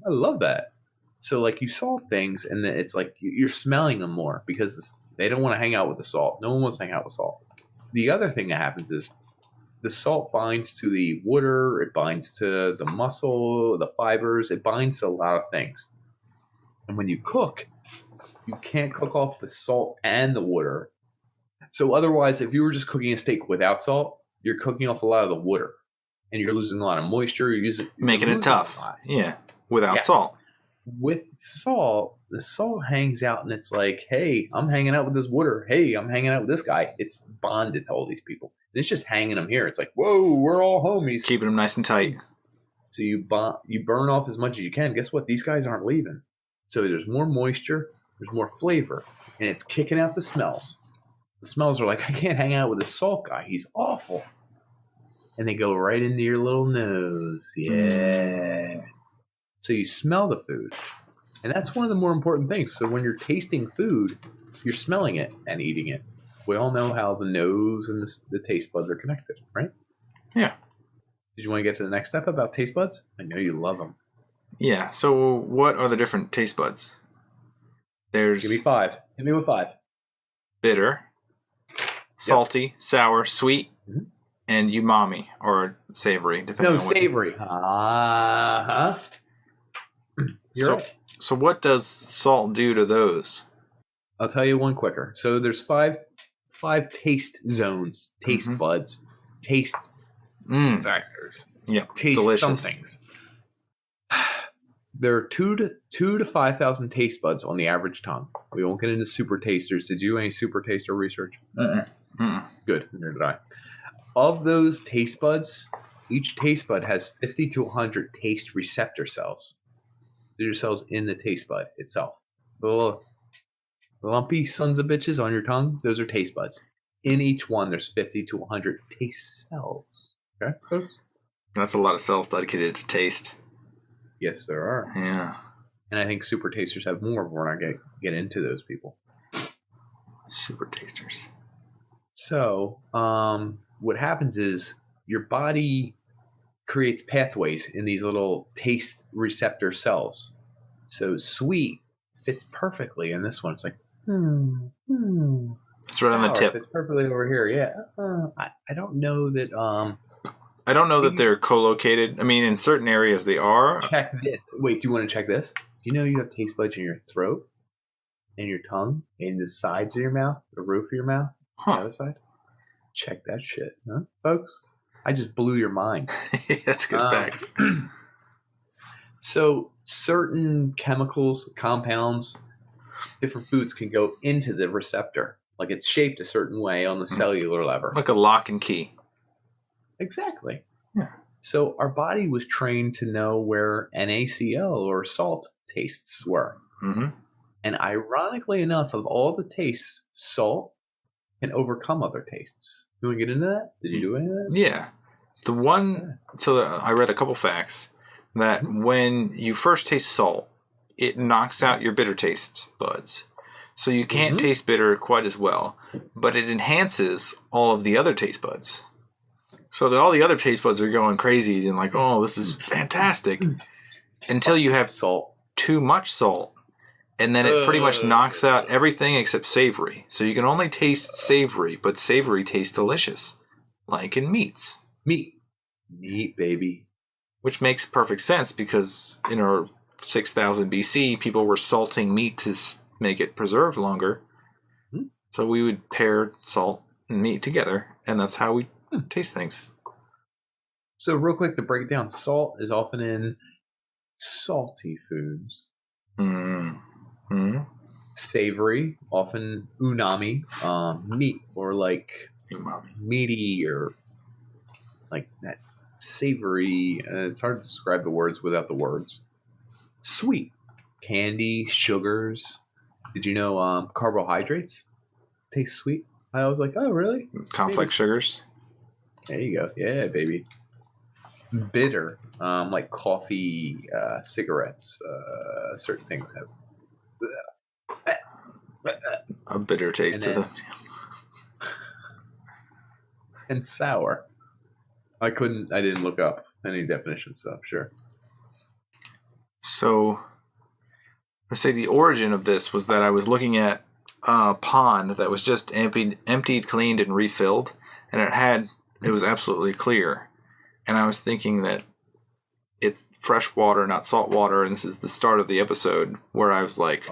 I love that. So like you salt things and then it's like you're smelling them more because they don't want to hang out with the salt. No one wants to hang out with salt. The other thing that happens is the salt binds to the water, it binds to the muscle, the fibers, it binds to a lot of things. And when you cook, you can't cook off the salt and the water. So otherwise, if you were just cooking a steak without salt, you're cooking off a lot of the water. And you're losing a lot of moisture. You're making it tough. Yeah, without salt. With salt, the salt hangs out and it's like, hey, I'm hanging out with this water. Hey, I'm hanging out with this guy. It's bonded to all these people. And it's just hanging them here. It's like, whoa, we're all homies. Keeping them nice and tight. So you burn off as much as you can. Guess what? These guys aren't leaving. So there's more moisture. There's more flavor. And it's kicking out the smells. The smells are like, I can't hang out with this salt guy. He's awful. And they go right into your little nose. Yeah. So you smell the food. And that's one of the more important things. So when you're tasting food, you're smelling it and eating it. We all know how the nose and the taste buds are connected, right? Yeah. Did you want to get to the next step about taste buds? I know you love them. Yeah. So what are the different taste buds? There's... Give me 5. Hit me with 5. Bitter, salty, sour, sweet, and umami, or savory, depending on what... savory. Uh-huh. So what does salt do to those? I'll tell you one quicker. So there's five taste zones, taste buds, taste factors. Yeah, taste delicious. Some things. There are 2,000 to 5,000 taste buds on the average tongue. We won't get into super tasters. Did you do any super taster research? Good. Neither did I. Of those taste buds, each taste bud has 50 to 100 taste receptor cells. These are cells in the taste bud itself. The little lumpy sons of bitches on your tongue, those are taste buds. In each one, there's 50 to 100 taste cells. Okay, folks? That's a lot of cells dedicated to taste. Yes, there are. Yeah. And I think super tasters have more, but we're not going to get into those people. Super tasters. So, what happens is your body creates pathways in these little taste receptor cells. So sweet fits perfectly in this one. It's like, It's right on the tip. Fits perfectly over here. Yeah. I don't know that. I don't know that they're co-located. I mean, in certain areas they are. Check this. Wait, do you want to check this? Do you know you have taste buds in your throat, in your tongue, in the sides of your mouth, the roof of your mouth, the other side? Check that shit, huh, folks? I just blew your mind. That's a good fact. So certain chemicals, compounds, different foods can go into the receptor. Like it's shaped a certain way on the cellular level. Like a lock and key. Exactly. Yeah. So our body was trained to know where NaCl or salt tastes were. And ironically enough, of all the tastes, salt can overcome other tastes. You want to get into that? Did you do any of that? Yeah. The one, so I read a couple facts that when you first taste salt, it knocks out your bitter taste buds. So you can't taste bitter quite as well, but it enhances all of the other taste buds. So all the other taste buds are going crazy and like, oh, this is fantastic. Until you have salt, too much salt, and then it pretty much knocks out everything except savory. So you can only taste savory, but savory tastes delicious, like in meats. Meat, baby. Which makes perfect sense because in our 6000 BC, people were salting meat to make it preserve longer. So we would pair salt and meat together, and that's how we taste things. So real quick to break it down, salt is often in salty foods. Savory, often unami, meat or like meaty or like that savory. It's hard to describe the words without the words. Sweet, candy, sugars. Did you know carbohydrates taste sweet? I was like, oh, really? Complex sugars. There you go. Yeah, baby. Bitter, like coffee, cigarettes, certain things have a bitter taste to them. And sour. I didn't look up any definitions, so sure. So, let's say the origin of this was that I was looking at a pond that was just emptied, cleaned, and refilled, and it was absolutely clear. And I was thinking that it's fresh water, not salt water, and this is the start of the episode where I was like,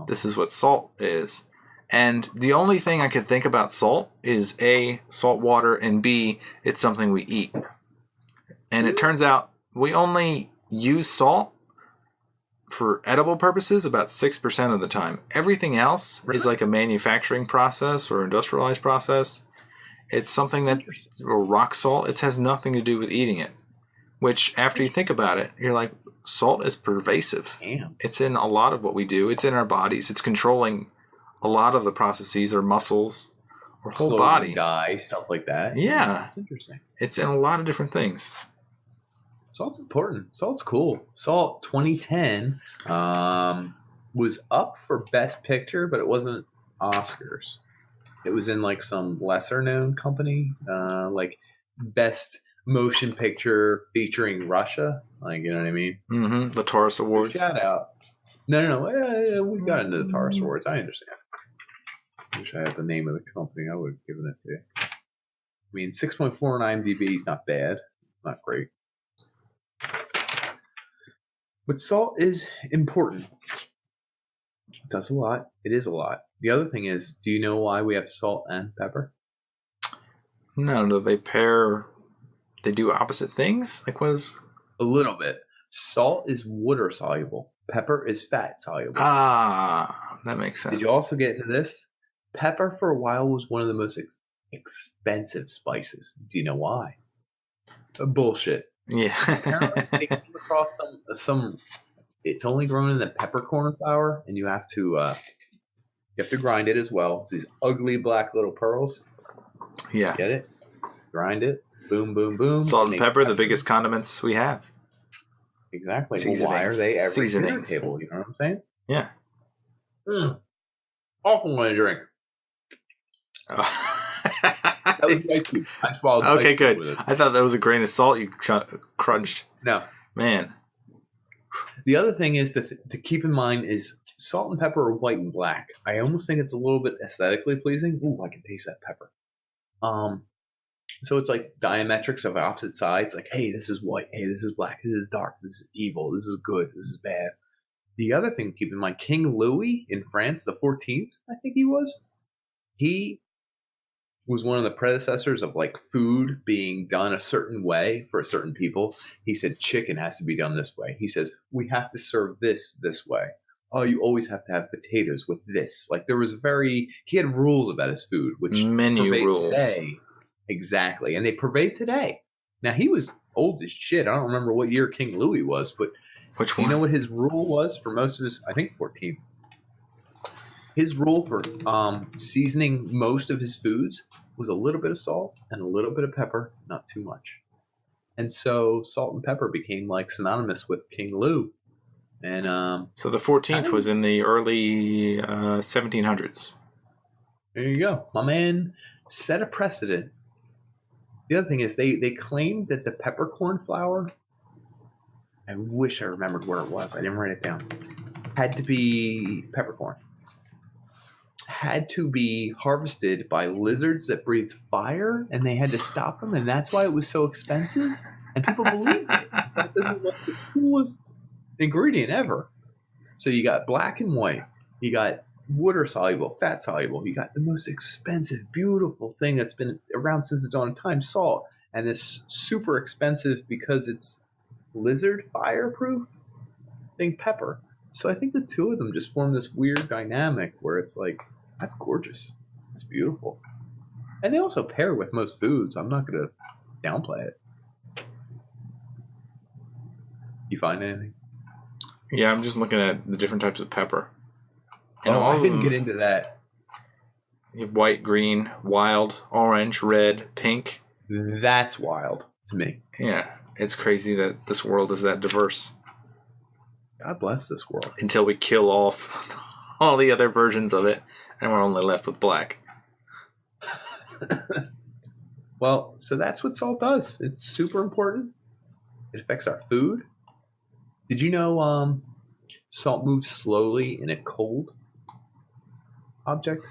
This is what salt is. And the only thing I could think about salt is A, salt water, and B, it's something we eat. And it turns out we only use salt for edible purposes about 6% of the time. Everything else is like a manufacturing process or industrialized process. It's something that, or rock salt, it has nothing to do with eating it. Which, after you think about it, you're like, salt is pervasive. Damn. It's in a lot of what we do. It's in our bodies. It's controlling a lot of the processes or muscles or whole body. Dye, stuff like that. Yeah. That's interesting. It's in a lot of different things. Salt's important. Salt's cool. Salt 2010 was up for Best Picture, but it wasn't Oscars. It was in like some lesser known company, like Best Motion Picture featuring Russia. Like, you know what I mean? Mm-hmm. The Taurus Awards. Shout out. No. We got into the Taurus Awards. I understand. Wish I had the name of the company. I would have given it to you. I mean, 6.4 on IMDb is not bad. Not great. But salt is important. It does a lot. It is a lot. The other thing is, do you know why we have salt and pepper? No, do they pair? They do opposite things? Like what is? A little bit. Salt is water soluble. Pepper is fat soluble. Ah, that makes sense. Did you also get into this? Pepper for a while was one of the most expensive spices. Do you know why? Bullshit. Yeah. Apparently they came across some. It's only grown in the peppercorn flour, and you have to grind it as well. It's these ugly black little pearls. Yeah. Get it? Grind it. Boom, boom, boom. Salt and pepper, the biggest condiments we have. Exactly. Well, why are they every dinner table? You know what I'm saying? Yeah. Awful one to drink. That was ice cube. I swallowed. Okay, good. I thought that was a grain of salt you crunched. No, man. The other thing is to keep in mind is salt and pepper are white and black. I almost think it's a little bit aesthetically pleasing. Ooh, I can taste that pepper. So it's like diametrics of opposite sides. Like, hey, this is white. Hey, this is black. This is dark. This is evil. This is good. This is bad. The other thing to keep in mind, King Louis in France, the 14th, I think he was one of the predecessors of like food being done a certain way for certain people. He said chicken has to be done this way. He says we have to serve this way. Oh, you always have to have potatoes with this. Like he had rules about his food, which menu rules. Today. Exactly. And they pervade today. Now he was old as shit. I don't remember what year King Louis was, but which do you know what his rule was for most of his, I think 14th. His rule for seasoning most of his foods was a little bit of salt and a little bit of pepper, not too much. And so salt and pepper became like synonymous with King Louis. And so the 14th was in the early 1700s. There you go. My man set a precedent. The other thing is they claimed that the peppercorn flour, I wish I remembered where it was. I didn't write it down. had to be peppercorn. Had to be harvested by lizards that breathed fire, and they had to stop them, and that's why it was so expensive. And people believed it. This was like the coolest ingredient ever. So you got black and white. You got water soluble, fat soluble. You got the most expensive, beautiful thing that's been around since the dawn of time, salt. And this super expensive because it's lizard fireproof thing, pepper. So I think the two of them just form this weird dynamic where it's like, that's gorgeous. It's beautiful. And they also pair with most foods. I'm not going to downplay it. You find anything? Yeah, I'm just looking at the different types of pepper. And I didn't get into that. You have white, green, wild, orange, red, pink. That's wild to me. Yeah, it's crazy that this world is that diverse. God bless this world. Until we kill off all the other versions of it, and we're only left with black. Well, so that's what salt does. It's super important. It affects our food. Did you know salt moves slowly in a cold object?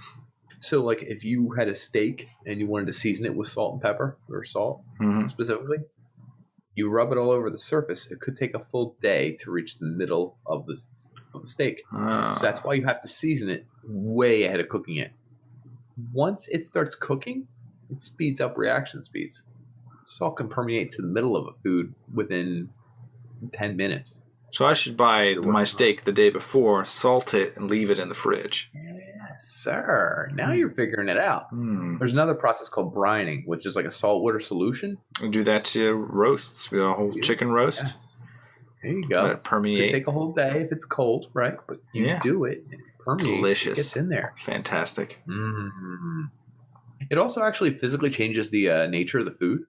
So, like, if you had a steak and you wanted to season it with salt and pepper, or salt specifically, you rub it all over the surface. It could take a full day to reach the middle of the steak. So that's why you have to season it way ahead of cooking it. Once it starts cooking, it speeds up reaction speeds. Salt can permeate to the middle of a food within 10 minutes. So I should buy my steak the day before, salt it, and leave it in the fridge. Yes, sir. Now you're figuring it out. There's another process called brining, which is like a saltwater solution. We do that to roasts. We got a whole chicken roast. Yes. There you go. Let it permeate. Could take a whole day if it's cold, right? But you do it, and it permeates. Delicious. It gets in there. Fantastic. Mm-hmm. It also actually physically changes the nature of the food.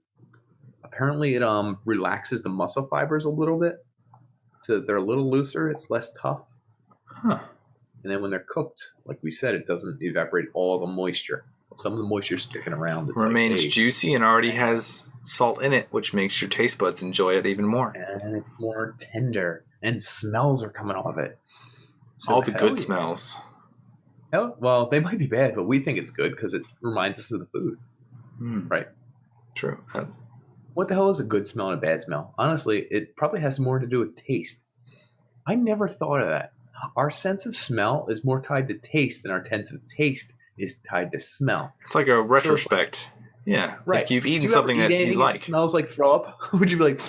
Apparently, it relaxes the muscle fibers a little bit. So they're a little looser. It's less tough. Huh. And then when they're cooked, like we said, it doesn't evaporate all the moisture. Some of the moisture is sticking around. It's remains like, hey, juicy and already has salt in it, which makes your taste buds enjoy it even more. And it's more tender. And smells are coming off of it. So all the good smells. Well, they might be bad, but we think it's good because it reminds us of the food. Right. True. What the hell is a good smell and a bad smell? Honestly, it probably has more to do with taste. I never thought of that. Our sense of smell is more tied to taste than our sense of taste is tied to smell. It's like a retrospect. Yeah. Right. Like you've eaten something that you like. It smells like throw up. Would you be like,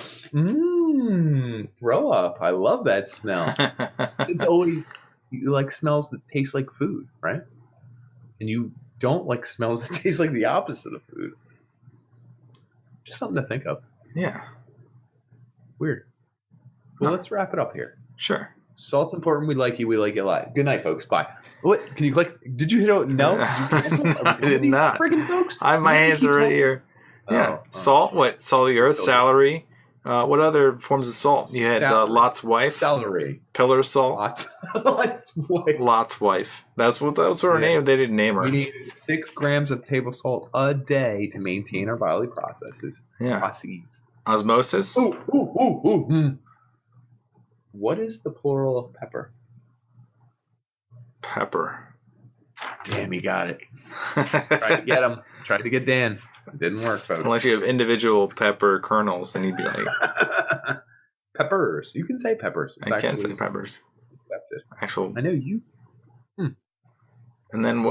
throw up. I love that smell. It's always, you like smells that taste like food, right? And you don't like smells that taste like the opposite of food. Just something to think of. Yeah. Weird. Well, let's wrap it up here. Sure. Salt's important. We like you. We like you a lot. Good night, folks. Bye. What? Can you click? Did you hit it? No? Did you cancel? I did not. Freaking folks. I have my hands already here. Yeah. Salt? What? Salt of the earth? Celery? What other forms of salt? You had Lot's wife? Celery. Pillar of salt? Lot's wife. Lot's wife. That was her name. They didn't name her. We need 6 grams of table salt a day to maintain our bodily processes. Yeah. Osmosis? Ooh. What is the plural of pepper? Pepper. Damn, you got it. Tried to get him. Tried to get Dan. It didn't work, folks. Unless you have individual pepper kernels, then you'd be like... Peppers. You can say peppers. I can say peppers. Actual. I know you. And then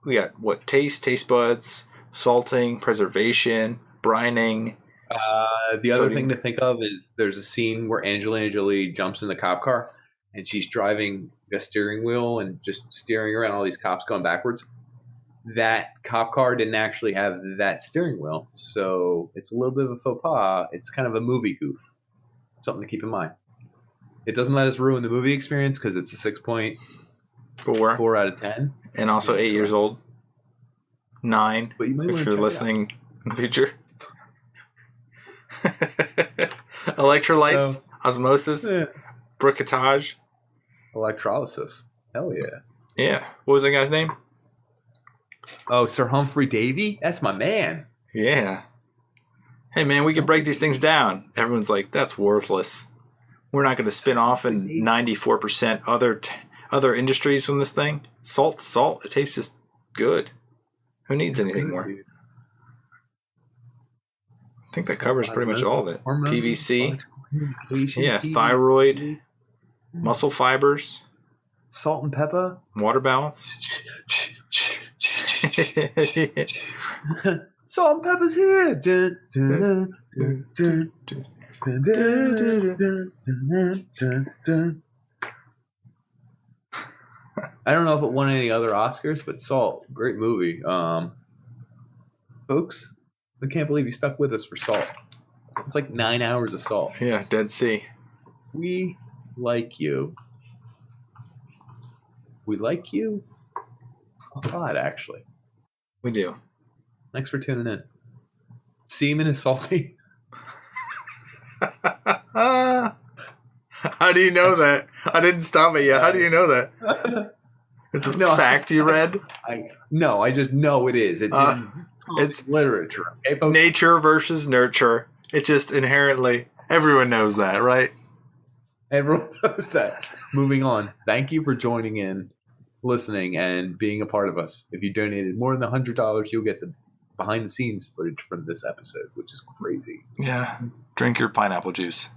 we got taste buds, salting, preservation, brining. The other thing to think of is there's a scene where Angelina Jolie jumps in the cop car and she's driving a steering wheel and just steering around all these cops going backwards. That cop car didn't actually have that steering wheel, so it's a little bit of a faux pas. It's kind of a movie goof. Something to keep in mind. It doesn't let us ruin the movie experience because it's a 6.4 out of 10. And also 8 years old. 9, but you might if you're listening in the future. Electrolytes, osmosis, briquetage. Electrolysis. Hell yeah. Yeah. What was that guy's name? Oh, Sir Humphrey Davy? That's my man. Yeah. Hey, man, we can break these things down. Everyone's like, that's worthless. We're not going to spin off in 94% other industries from this thing. Salt. It tastes just good. Who needs anything more? I think that covers pretty much all of it. PVC. Yeah, thyroid. Muscle fibers. Salt and pepper. Water balance. Salt and pepper's here. Dun, dun, dun, dun, dun, dun, dun, dun. I don't know if it won any other Oscars, but Salt, great movie. Folks, I can't believe you stuck with us for Salt. It's like 9 hours of Salt. Yeah, Dead Sea. We like you. We like you a lot, actually. We do. Thanks for tuning in. Semen is salty. How do you know that? I didn't stop it yet. How do you know that? It's a fact you read? I just know it is. It's literature. Okay, folks? Nature versus nurture. It's just inherently, everyone knows that, right? Everyone knows that. Moving on. Thank you for joining in, listening, and being a part of us. If you donated more than $100, you'll get the behind-the-scenes footage from this episode, which is crazy. Yeah. Drink your pineapple juice.